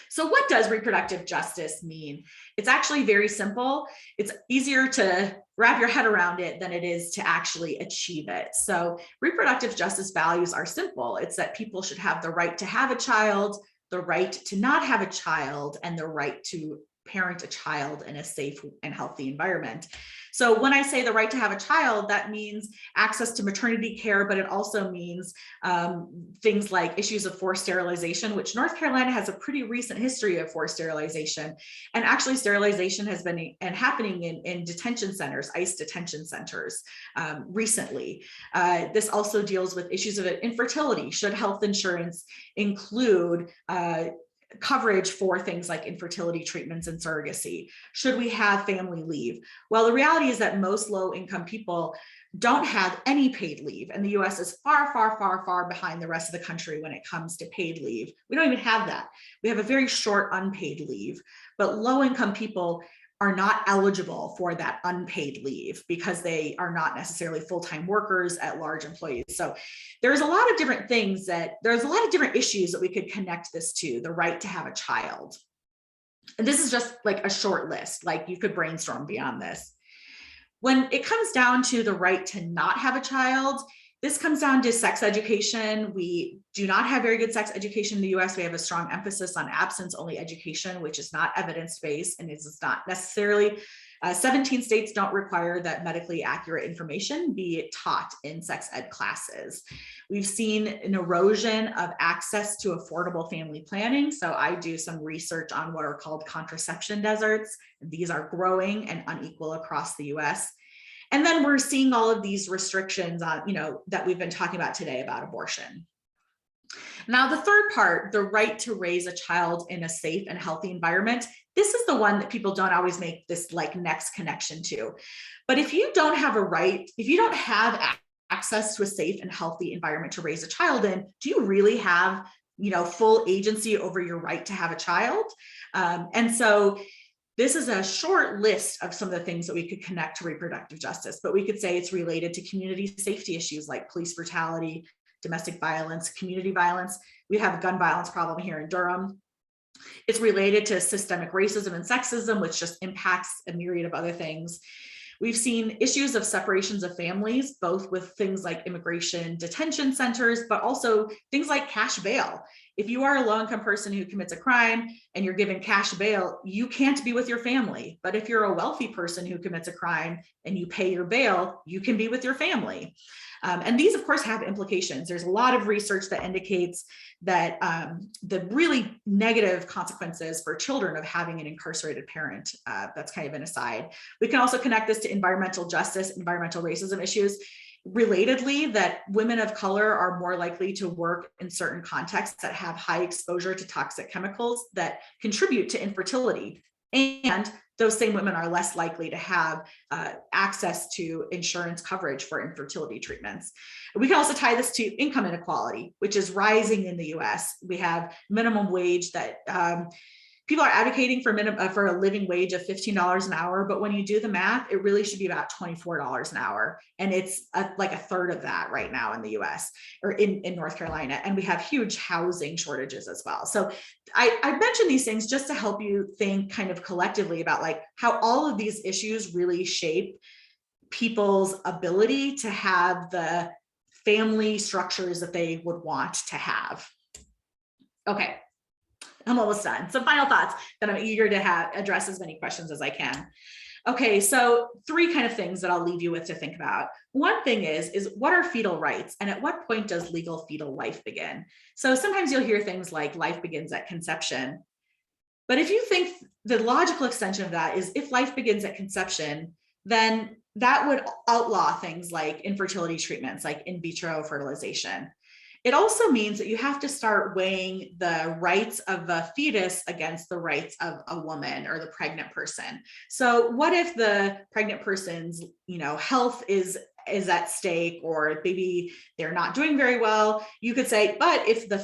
So what does reproductive justice mean? It's actually very simple. It's easier to wrap your head around it than it is to actually achieve it. So reproductive justice values are simple. It's that people should have the right to have a child, the right to not have a child, and the right to parent a child in a safe and healthy environment. So when I say the right to have a child, that means access to maternity care, but it also means things like issues of forced sterilization, which North Carolina has a pretty recent history of forced sterilization. And actually sterilization has been happening in detention centers, ICE detention centers recently. This also deals with issues of infertility. Should health insurance include coverage for things like infertility treatments and surrogacy? Should we have family leave? Well, the reality is that most low-income people don't have any paid leave, and the US is far, far, far, far behind the rest of the country when it comes to paid leave. We don't even have that. We have a very short unpaid leave, but low-income people are not eligible for that unpaid leave because they are not necessarily full-time workers at large employees. So there's a lot of different things there's a lot of different issues that we could connect this to, the right to have a child. And this is just like a short list, like you could brainstorm beyond this. When it comes down to the right to not have a child, this comes down to sex education. We do not have very good sex education in the US. We have a strong emphasis on abstinence-only education, which is not evidence-based and is not necessarily, 17 states don't require that medically accurate information be taught in sex ed classes. We've seen an erosion of access to affordable family planning. So I do some research on what are called contraception deserts. These are growing and unequal across the US. And then we're seeing all of these restrictions on, that we've been talking about today about abortion. Now, the third part, the right to raise a child in a safe and healthy environment, this is the one that people don't always make this like next connection to. But if you don't have a right, if you don't have access to a safe and healthy environment to raise a child in, do you really have, full agency over your right to have a child? And so this is a short list of some of the things that we could connect to reproductive justice, but we could say it's related to community safety issues like police brutality, domestic violence, community violence. We have a gun violence problem here in Durham. It's related to systemic racism and sexism, which just impacts a myriad of other things. We've seen issues of separations of families, both with things like immigration detention centers, but also things like cash bail. If you are a low-income person who commits a crime and you're given cash bail, you can't be with your family. But if you're a wealthy person who commits a crime and you pay your bail, you can be with your family. And these, of course, have implications. There's a lot of research that indicates that the really negative consequences for children of having an incarcerated parent. That's kind of an aside. We can also connect this to environmental justice, environmental racism issues. Relatedly, that women of color are more likely to work in certain contexts that have high exposure to toxic chemicals that contribute to infertility. And those same women are less likely to have access to insurance coverage for infertility treatments. We can also tie this to income inequality, which is rising in the US. We have minimum wage that people are advocating for a living wage of $15 an hour, but when you do the math, it really should be about $24 an hour. And it's like a third of that right now in the US or in North Carolina. And we have huge housing shortages as well. So I mentioned these things just to help you think kind of collectively about like how all of these issues really shape people's ability to have the family structures that they would want to have. Okay. I'm almost done. Some final thoughts that I'm eager to address as many questions as I can. Okay, so three kind of things that I'll leave you with to think about. One thing is what are fetal rights and at what point does legal fetal life begin? So sometimes you'll hear things like life begins at conception. But if you think the logical extension of that is if life begins at conception, then that would outlaw things like infertility treatments, like in vitro fertilization. It also means that you have to start weighing the rights of the fetus against the rights of a woman or the pregnant person. So what if the pregnant person's, health is at stake, or maybe they're not doing very well? You could say, but if the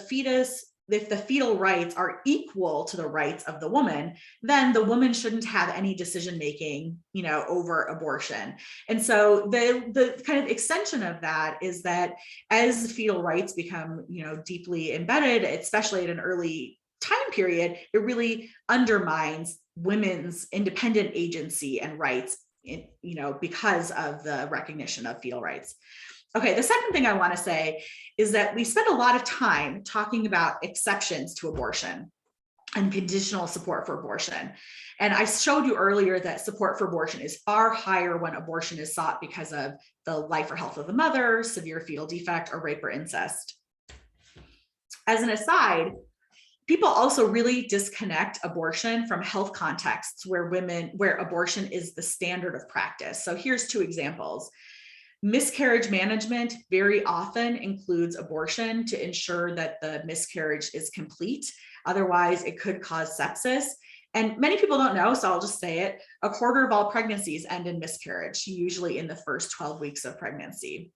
fetal rights are equal to the rights of the woman, then the woman shouldn't have any decision making, over abortion. And so the kind of extension of that is that as fetal rights become, deeply embedded, especially at an early time period, it really undermines women's independent agency and rights, because of the recognition of fetal rights. Okay, the second thing I want to say is that we spend a lot of time talking about exceptions to abortion. and conditional support for abortion. And I showed you earlier that support for abortion is far higher when abortion is sought because of the life or health of the mother, severe fetal defect, or rape or incest. As an aside, people also really disconnect abortion from health contexts where abortion is the standard of practice. So here's two examples. Miscarriage management very often includes abortion to ensure that the miscarriage is complete. Otherwise, it could cause sepsis. And many people don't know, so I'll just say it. A quarter of all pregnancies end in miscarriage, usually in the first 12 weeks of pregnancy.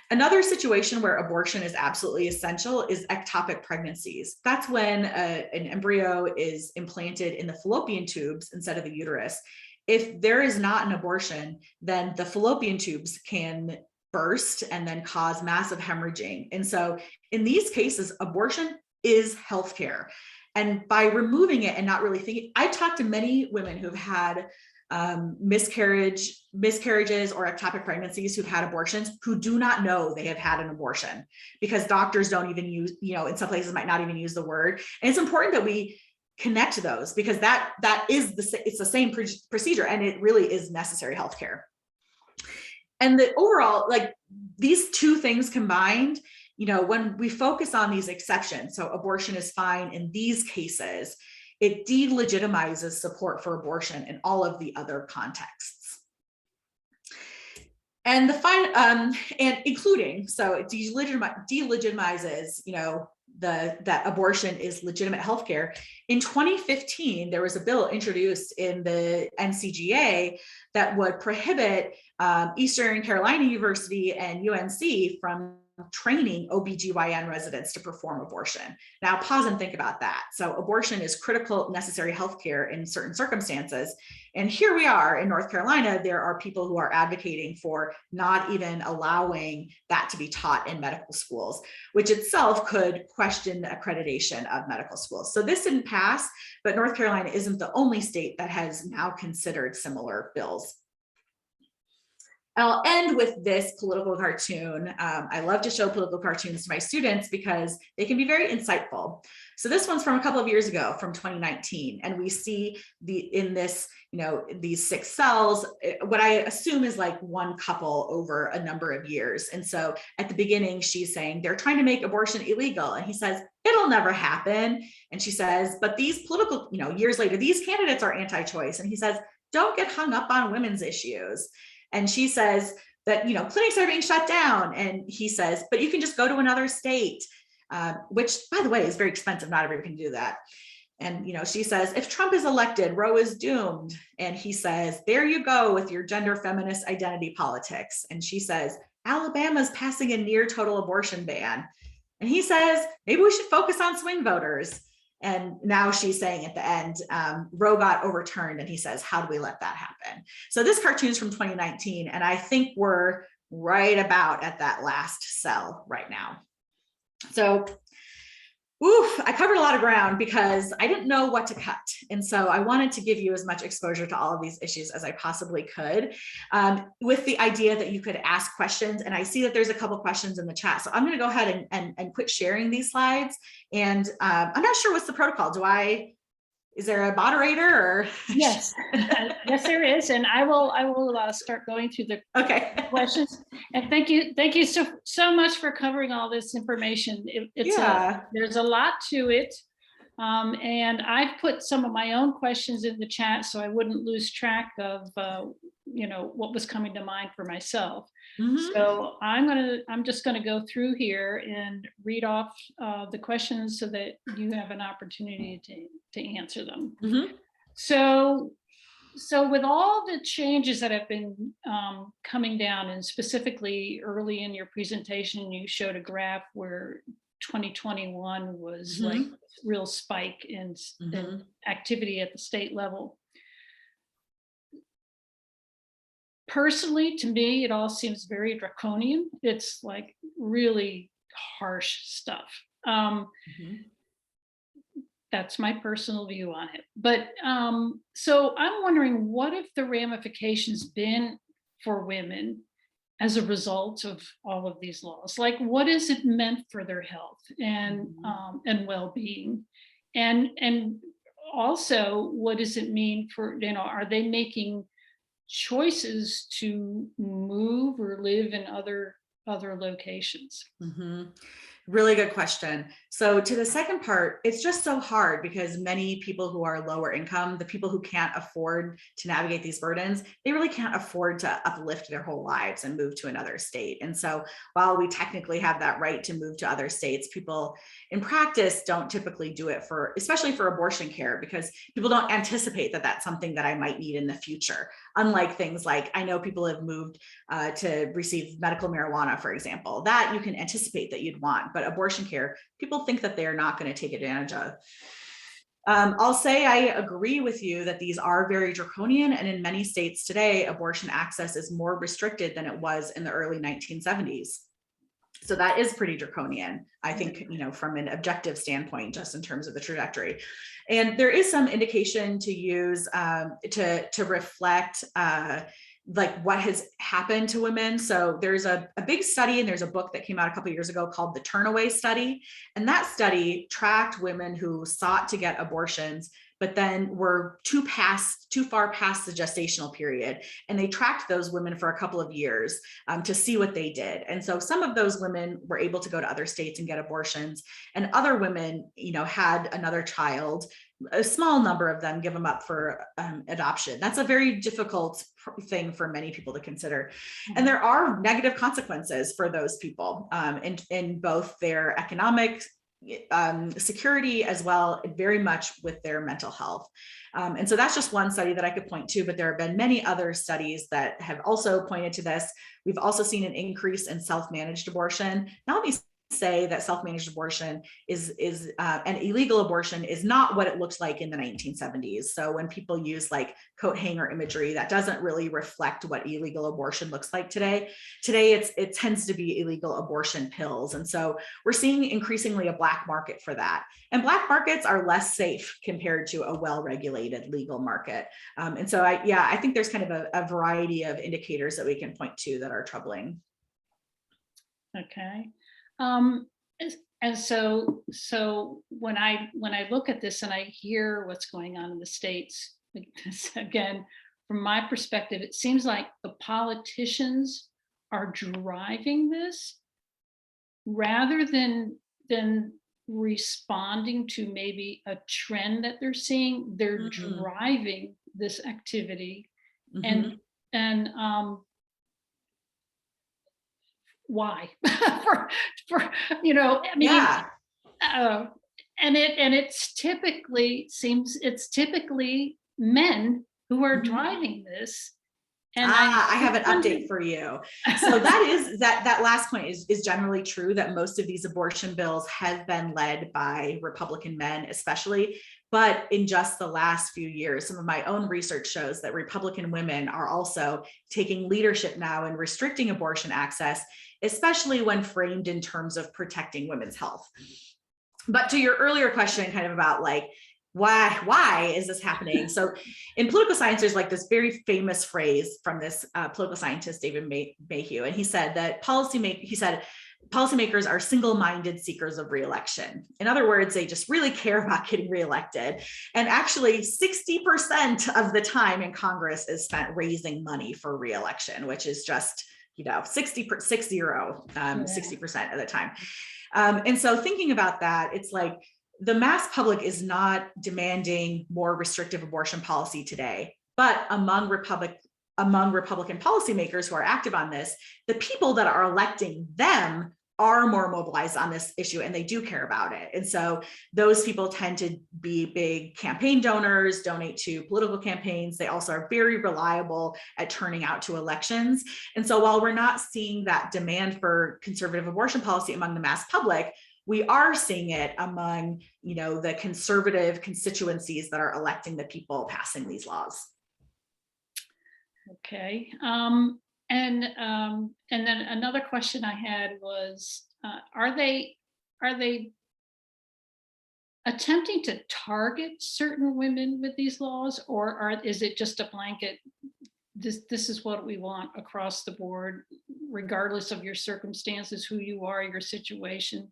Another situation where abortion is absolutely essential is ectopic pregnancies. That's when an embryo is implanted in the fallopian tubes instead of the uterus. If there is not an abortion, then the fallopian tubes can burst and then cause massive hemorrhaging. And so in these cases, abortion is healthcare. And by removing it and not really thinking, I've talked to many women who've had miscarriages or ectopic pregnancies who've had abortions who do not know they have had an abortion because doctors don't even use, in some places might not even use the word. And it's important that we connect to those because that is it's the same procedure and it really is necessary healthcare. And the overall, like these two things combined, when we focus on these exceptions, so abortion is fine in these cases, it delegitimizes support for abortion in all of the other contexts. And and including, so it delegitimizes, that abortion is legitimate healthcare. In 2015, there was a bill introduced in the NCGA that would prohibit Eastern Carolina University and UNC from training OBGYN residents to perform abortion. Now pause and think about that. So abortion is critical, necessary healthcare in certain circumstances. And here we are in North Carolina, there are people who are advocating for not even allowing that to be taught in medical schools, which itself could question the accreditation of medical schools. So this didn't pass, but North Carolina isn't the only state that has now considered similar bills. I'll end with this political cartoon. I love to show political cartoons to my students because they can be very insightful. So this one's from a couple of years ago, from 2019, and we see these 6 cells, what I assume is like one couple over a number of years. And so at the beginning, she's saying they're trying to make abortion illegal, and he says it'll never happen. And she says, but these political, years later, these candidates are anti-choice, and he says, don't get hung up on women's issues. And she says that, clinics are being shut down. And he says, but you can just go to another state, which, by the way, is very expensive. Not everybody can do that. And, she says, if Trump is elected, Roe is doomed. And he says, there you go with your gender feminist identity politics. And she says, Alabama's passing a near total abortion ban. And he says, maybe we should focus on swing voters. And now she's saying at the end, Roe got overturned, and he says, how do we let that happen? So this cartoon is from 2019, and I think we're right about at that last cell right now. So, I covered a lot of ground because I didn't know what to cut. And so I wanted to give you as much exposure to all of these issues as I possibly could, with the idea that you could ask questions. And I see that there's a couple questions in the chat. So I'm going to go ahead and quit sharing these slides. And I'm not sure what's the protocol. Is there a moderator or? Yes, yes, there is. And I will start going through the questions. And thank you so much for covering all this information. There's a lot to it. And I've put some of my own questions in the chat so I wouldn't lose track of what was coming to mind for myself. Mm-hmm. So I'm just gonna go through here and read off the questions so that you have an opportunity to answer them. Mm-hmm. So with all the changes that have been coming down, and specifically early in your presentation, you showed a graph where 2021 was mm-hmm. like a real spike in activity at the state level. Personally, to me, it all seems very draconian. It's like really harsh stuff. That's my personal view on it. But so I'm wondering, what have the ramifications been for women as a result of all of these laws? Like, what has it meant for their health and well-being? And also, what does it mean for, are they making choices to move or live in other locations? Really good question. So to the second part, it's just so hard because many people who are lower income, the people who can't afford to navigate these burdens, they really can't afford to uplift their whole lives and move to another state. And so while we technically have that right to move to other states, people in practice don't typically do it for, especially for abortion care, because people don't anticipate that that's something that I might need in the future. Unlike things like, I know people have moved to receive medical marijuana, for example, that you can anticipate that you'd want, but abortion care, people think that they're not going to take advantage of. I'll say I agree with you that these are very draconian, and in many states today, abortion access is more restricted than it was in the early 1970s. So that is pretty draconian, I think, from an objective standpoint, just in terms of the trajectory. And there is some indication to use to reflect like what has happened to women. So there's a big study, and there's a book that came out a couple of years ago called the Turnaway Study. And that study tracked women who sought to get abortions, but then were too far past the gestational period. And they tracked those women for a couple of years to see what they did. And so some of those women were able to go to other states and get abortions, and other women, had another child. A small number of them give them up for adoption. That's a very difficult thing for many people to consider. And there are negative consequences for those people in both their economic security, as well very much with their mental health. And so that's just one study that I could point to, but there have been many other studies that have also pointed to this. We've also seen an increase in self-managed abortion. Now let me say that self-managed abortion is an illegal abortion is not what it looked like in the 1970s. So when people use like coat hanger imagery, that doesn't really reflect what illegal abortion looks like today. Today, it tends to be illegal abortion pills. And so we're seeing increasingly a black market for that. And black markets are less safe compared to a well-regulated legal market. And so I think there's kind of a variety of indicators that we can point to that are troubling. Okay. And so when I look at this and I hear what's going on in the States, again, from my perspective, it seems like the politicians are driving this rather than responding to maybe a trend that they're seeing. They're driving this activity, and why? for I mean, yeah. And it's typically men who are driving this. And I have an update for you. So that last point is generally true, that most of these abortion bills have been led by Republican men, especially. But in just the last few years, some of my own research shows that Republican women are also taking leadership now in restricting abortion access, especially when framed in terms of protecting women's health. But to your earlier question, kind of about like, why is this happening? So in political science, there's like this very famous phrase from this political scientist, David Mayhew, and he said that policymakers are single-minded seekers of re-election. In other words, they just really care about getting reelected. And actually 60% of the time in Congress is spent raising money for re-election, which is just 60% of the time. And so thinking about that, it's like, the mass public is not demanding more restrictive abortion policy today, but among Republican policymakers who are active on this, the people that are electing them are more mobilized on this issue, and they do care about it. And so those people tend to be big campaign donors, donate to political campaigns. They also are very reliable at turning out to elections. And so while we're not seeing that demand for conservative abortion policy among the mass public, we are seeing it among, the conservative constituencies that are electing the people passing these laws. Okay. And then another question I had was, are they attempting to target certain women with these laws, or is it just a blanket? This is what we want across the board, regardless of your circumstances, who you are, your situation?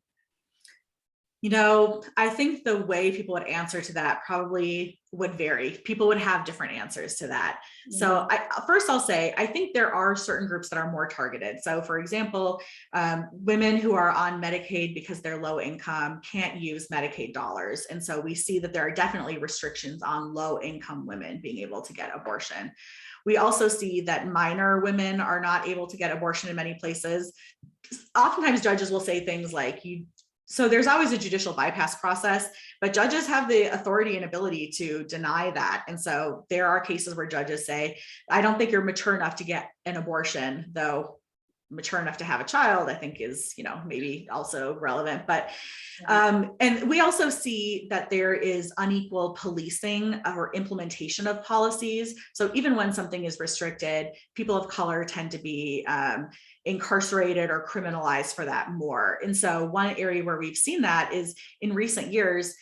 I think the way people would answer to that probably would vary. People would have different answers to that. So I'll say, I think there are certain groups that are more targeted. So for example, women who are on Medicaid because they're low income can't use Medicaid dollars. And so we see that there are definitely restrictions on low income women being able to get abortion. We also see that minor women are not able to get abortion in many places. Oftentimes judges will say things like, so there's always a judicial bypass process, but judges have the authority and ability to deny that. And so there are cases where judges say, I don't think you're mature enough to get an abortion, though mature enough to have a child, I think is, maybe also relevant. But, and we also see that there is unequal policing or implementation of policies. So even when something is restricted, people of color tend to be incarcerated or criminalized for that more. And so one area where we've seen that is in recent years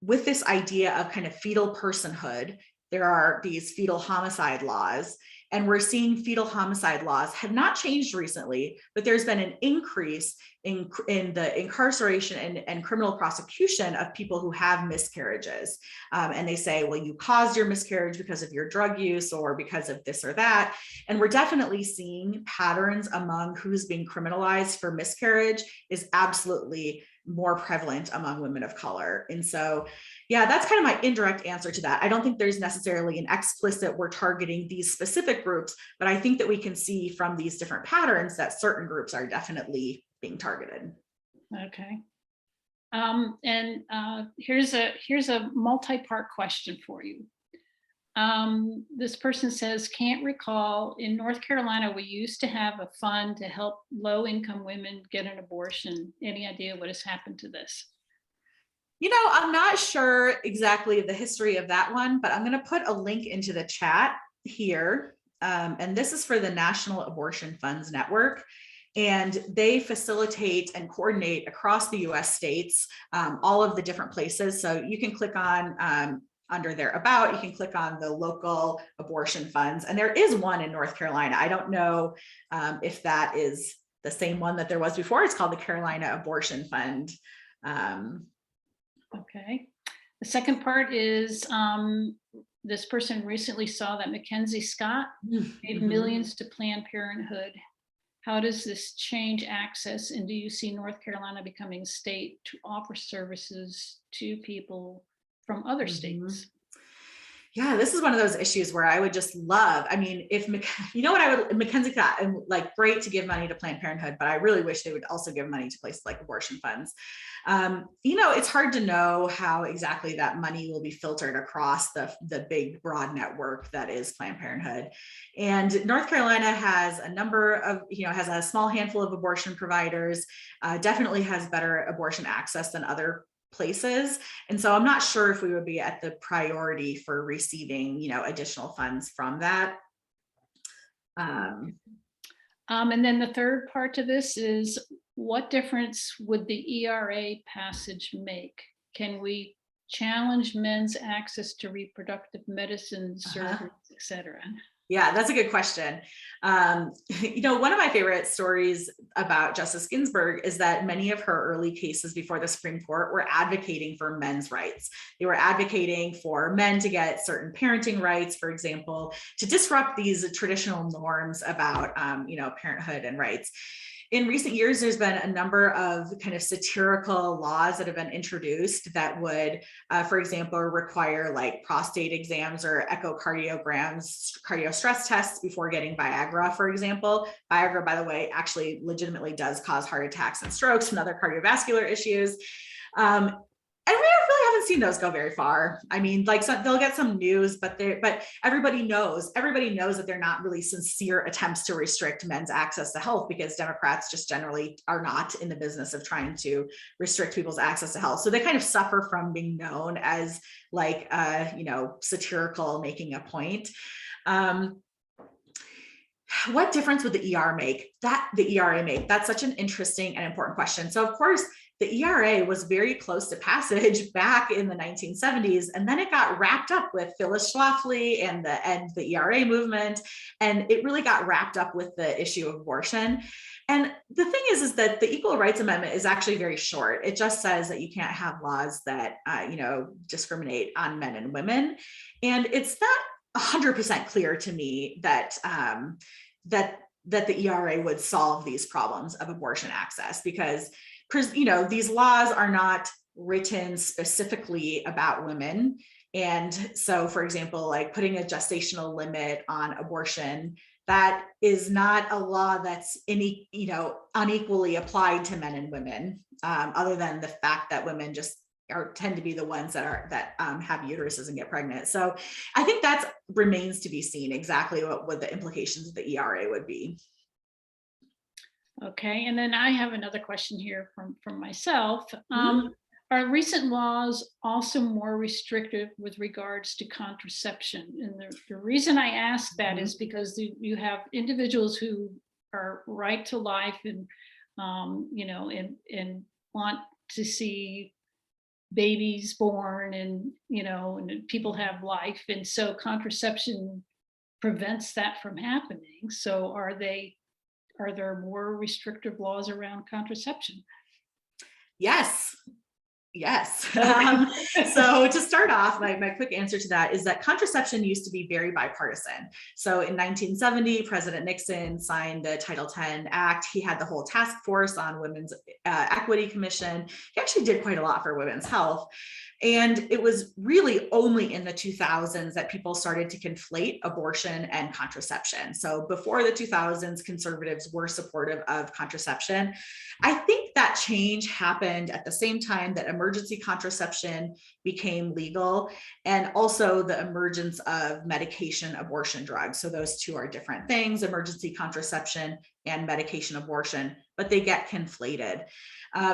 with this idea of kind of fetal personhood, there are these fetal homicide laws. And we're seeing fetal homicide laws have not changed recently, but there's been an increase in the incarceration and criminal prosecution of people who have miscarriages. And they say, well, you caused your miscarriage because of your drug use or because of this or that. And we're definitely seeing patterns among who's being criminalized for miscarriage is absolutely more prevalent among women of color. And so, yeah, that's kind of my indirect answer to that. I don't think there's necessarily an explicit, we're targeting these specific groups, but I think that we can see from these different patterns that certain groups are definitely being targeted. Okay. Here's a multi-part question for you. This person says, can't recall, in North Carolina, we used to have a fund to help low-income women get an abortion. Any idea what has happened to this? I'm not sure exactly the history of that one, but I'm going to put a link into the chat here. And this is for the National Abortion Funds Network. And they facilitate and coordinate across the US states, all of the different places. So you can click on under their about, you can click on the local abortion funds. And there is one in North Carolina. I don't know if that is the same one that there was before. It's called the Carolina Abortion Fund. Okay. The second part is this person recently saw that Mackenzie Scott gave millions to Planned Parenthood. How does this change access? And do you see North Carolina becoming a state to offer services to people from other states? Yeah, this is one of those issues where I would just love, if, Mackenzie Scott, and like great to give money to Planned Parenthood, but I really wish they would also give money to places like abortion funds. It's hard to know how exactly that money will be filtered across the big, broad network that is Planned Parenthood. And North Carolina has a number of, has a small handful of abortion providers, definitely has better abortion access than other places. And so I'm not sure if we would be at the priority for receiving, additional funds from that. And then the third part to this is, what difference would the ERA passage make? Can we challenge men's access to reproductive medicine, surgeries, et cetera? Yeah, that's a good question. One of my favorite stories about Justice Ginsburg is that many of her early cases before the Supreme Court were advocating for men's rights. They were advocating for men to get certain parenting rights, for example, to disrupt these traditional norms about, parenthood and rights. In recent years, there's been a number of kind of satirical laws that have been introduced that would, for example, require like prostate exams or echocardiograms, cardio stress tests before getting Viagra, for example. Viagra, by the way, actually legitimately does cause heart attacks and strokes and other cardiovascular issues. And we really haven't seen those go very far. They'll get some news, but everybody knows that they're not really sincere attempts to restrict men's access to health, because Democrats just generally are not in the business of trying to restrict people's access to health. So they kind of suffer from being known as like, satirical, making a point. What difference would the ERA make? That's such an interesting and important question. So of course, the ERA was very close to passage back in the 1970s, and then it got wrapped up with Phyllis Schlafly and the ERA movement, and it really got wrapped up with the issue of abortion. And the thing is that the Equal Rights Amendment is actually very short. It just says that you can't have laws that discriminate on men and women, and it's not 100% clear to me that that the ERA would solve these problems of abortion access, because these laws are not written specifically about women. And so, for example, like putting a gestational limit on abortion, that is not a law that's unequally applied to men and women, other than the fact that women just tend to be the ones that have uteruses and get pregnant. So I think that remains to be seen exactly what the implications of the ERA would be. Okay, and then I have another question here from myself. Mhm. Are recent laws also more restrictive with regards to contraception? And the reason I ask that is because you have individuals who are right to life and and want to see babies born, and and people have life, and so contraception prevents that from happening. So are there more restrictive laws around contraception? Yes. Yes. Okay. So to start off, my quick answer to that is that contraception used to be very bipartisan. So in 1970, President Nixon signed the Title X Act. He had the whole task force on Women's Equity Commission. He actually did quite a lot for women's health. And it was really only in the 2000s that people started to conflate abortion and contraception. So before the 2000s, conservatives were supportive of contraception. I think that change happened at the same time that emergency contraception became legal, and also the emergence of medication abortion drugs. So those two are different things, emergency contraception and medication abortion, but they get conflated.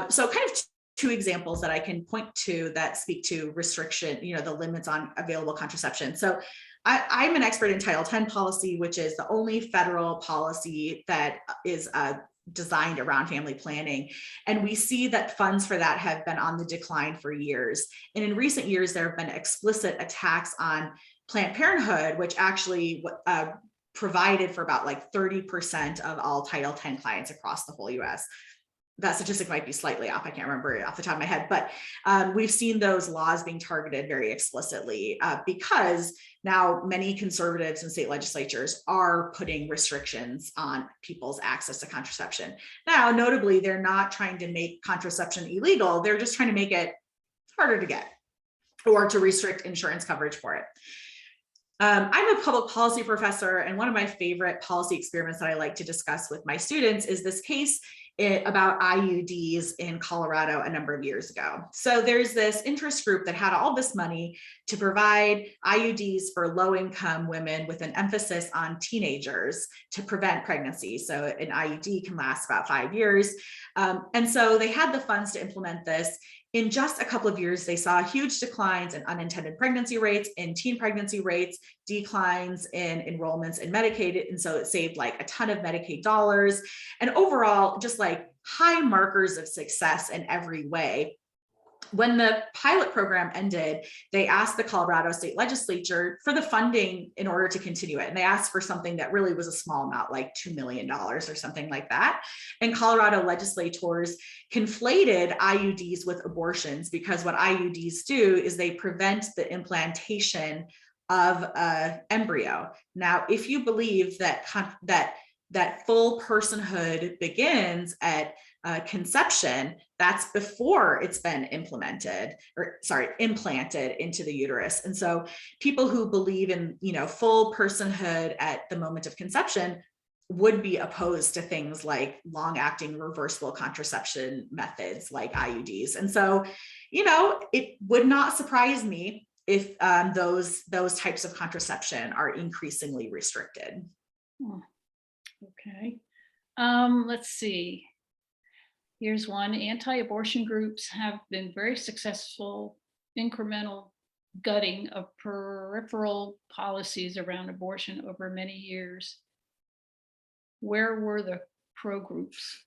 So kind of two examples that I can point to that speak to restriction, the limits on available contraception. So I'm an expert in Title X policy, which is the only federal policy that is designed around family planning. And we see that funds for that have been on the decline for years. And in recent years, there have been explicit attacks on Planned Parenthood, which actually provided for about like 30% of all Title X clients across the whole US. That statistic might be slightly off. I can't remember it off the top of my head, but we've seen those laws being targeted very explicitly because now many conservatives and state legislatures are putting restrictions on people's access to contraception. Now, notably, they're not trying to make contraception illegal. They're just trying to make it harder to get or to restrict insurance coverage for it. I'm a public policy professor, and one of my favorite policy experiments that I like to discuss with my students is this case about IUDs in Colorado a number of years ago. So there's this interest group that had all this money to provide IUDs for low-income women with an emphasis on teenagers to prevent pregnancy. So an IUD can last about 5 years. And so they had the funds to implement this. In just a couple of years, they saw huge declines in unintended pregnancy rates, in teen pregnancy rates, declines in enrollments in Medicaid. And so it saved like a ton of Medicaid dollars. And overall, just like high markers of success in every way. When the pilot program ended, they asked the Colorado state legislature for the funding in order to continue it. And they asked for something that really was a small amount, like $2 million or something like that. And Colorado legislators conflated IUDs with abortions, because what IUDs do is they prevent the implantation of an embryo. Now, if you believe that full personhood begins at conception, that's before it's been implanted into the uterus. And so people who believe in, full personhood at the moment of conception would be opposed to things like long-acting reversible contraception methods like IUDs. And so, it would not surprise me if those types of contraception are increasingly restricted. Okay. Let's see. Here's one. Anti-abortion groups have been very successful incremental gutting of peripheral policies around abortion over many years. Where were the pro groups?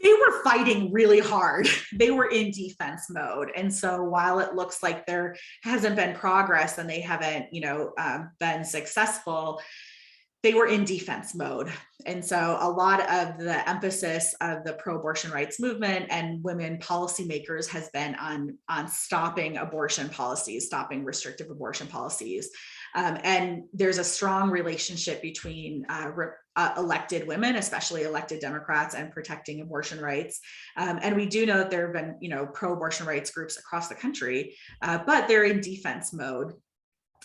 They were fighting really hard. They were in defense mode. And so while it looks like there hasn't been progress and they haven't, been successful, they were in defense mode. And so a lot of the emphasis of the pro-abortion rights movement and women policymakers has been on stopping abortion policies, stopping restrictive abortion policies. And there's a strong relationship between elected women, especially elected Democrats, and protecting abortion rights. And we do know that there have been, pro-abortion rights groups across the country, but they're in defense mode.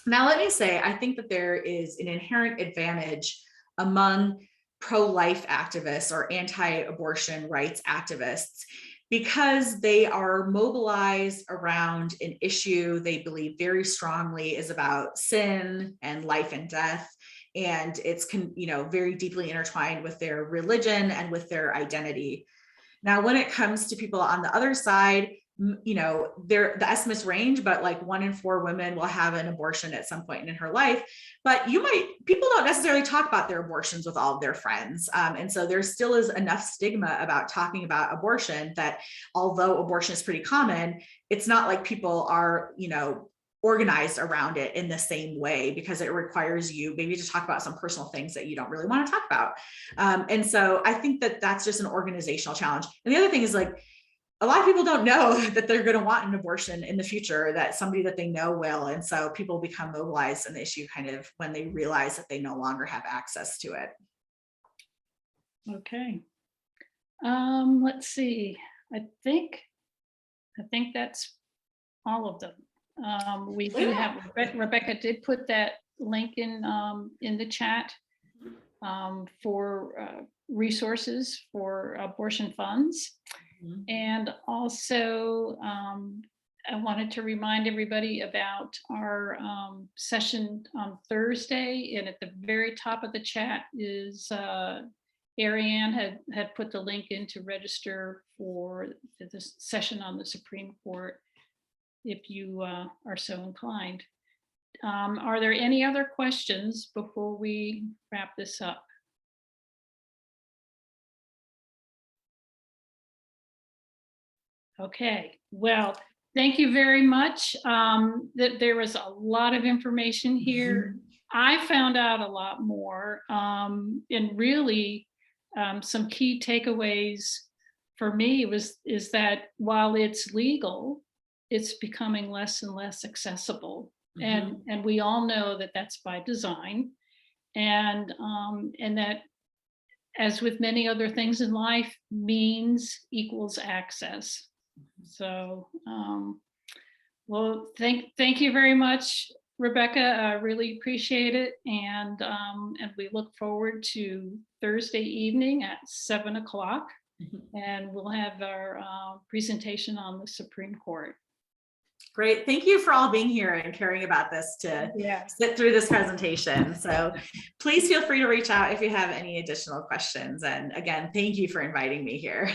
Now, let me say, I think that there is an inherent advantage among pro-life activists or anti-abortion rights activists because they are mobilized around an issue they believe very strongly is about sin and life and death. And it's, very deeply intertwined with their religion and with their identity. Now, when it comes to people on the other side, the estimates range, but like 1 in 4 women will have an abortion at some point in her life. But people don't necessarily talk about their abortions with all of their friends. And so there still is enough stigma about talking about abortion that although abortion is pretty common, it's not like people are, organized around it in the same way, because it requires you maybe to talk about some personal things that you don't really want to talk about. And so I think that that's just an organizational challenge. And the other thing is, like, a lot of people don't know that they're going to want an abortion in the future, that somebody that they know will. And so people become mobilized in the issue kind of when they realize that they no longer have access to it. Okay. Let's see. I think that's all of them. We do have, Rebecca did put that link in the chat for resources for abortion funds. Mm-hmm. And also, I wanted to remind everybody about our session on Thursday. And at the very top of the chat is Ariane had put the link in to register for the session on the Supreme Court, if you are so inclined. Are there any other questions before we wrap this up? Okay, well, thank you very much. There was a lot of information here. Mm-hmm. I found out a lot more, and really some key takeaways for me is that while it's legal, it's becoming less and less accessible. Mm-hmm. And we all know that that's by design, and that, as with many other things in life, means equals access. So, well, thank you very much, Rebecca. I really appreciate it, and we look forward to Thursday evening at 7 o'clock, mm-hmm. and we'll have our presentation on the Supreme Court. Great. Thank you for all being here and caring about this to sit through this presentation. So please feel free to reach out if you have any additional questions. And again, thank you for inviting me here.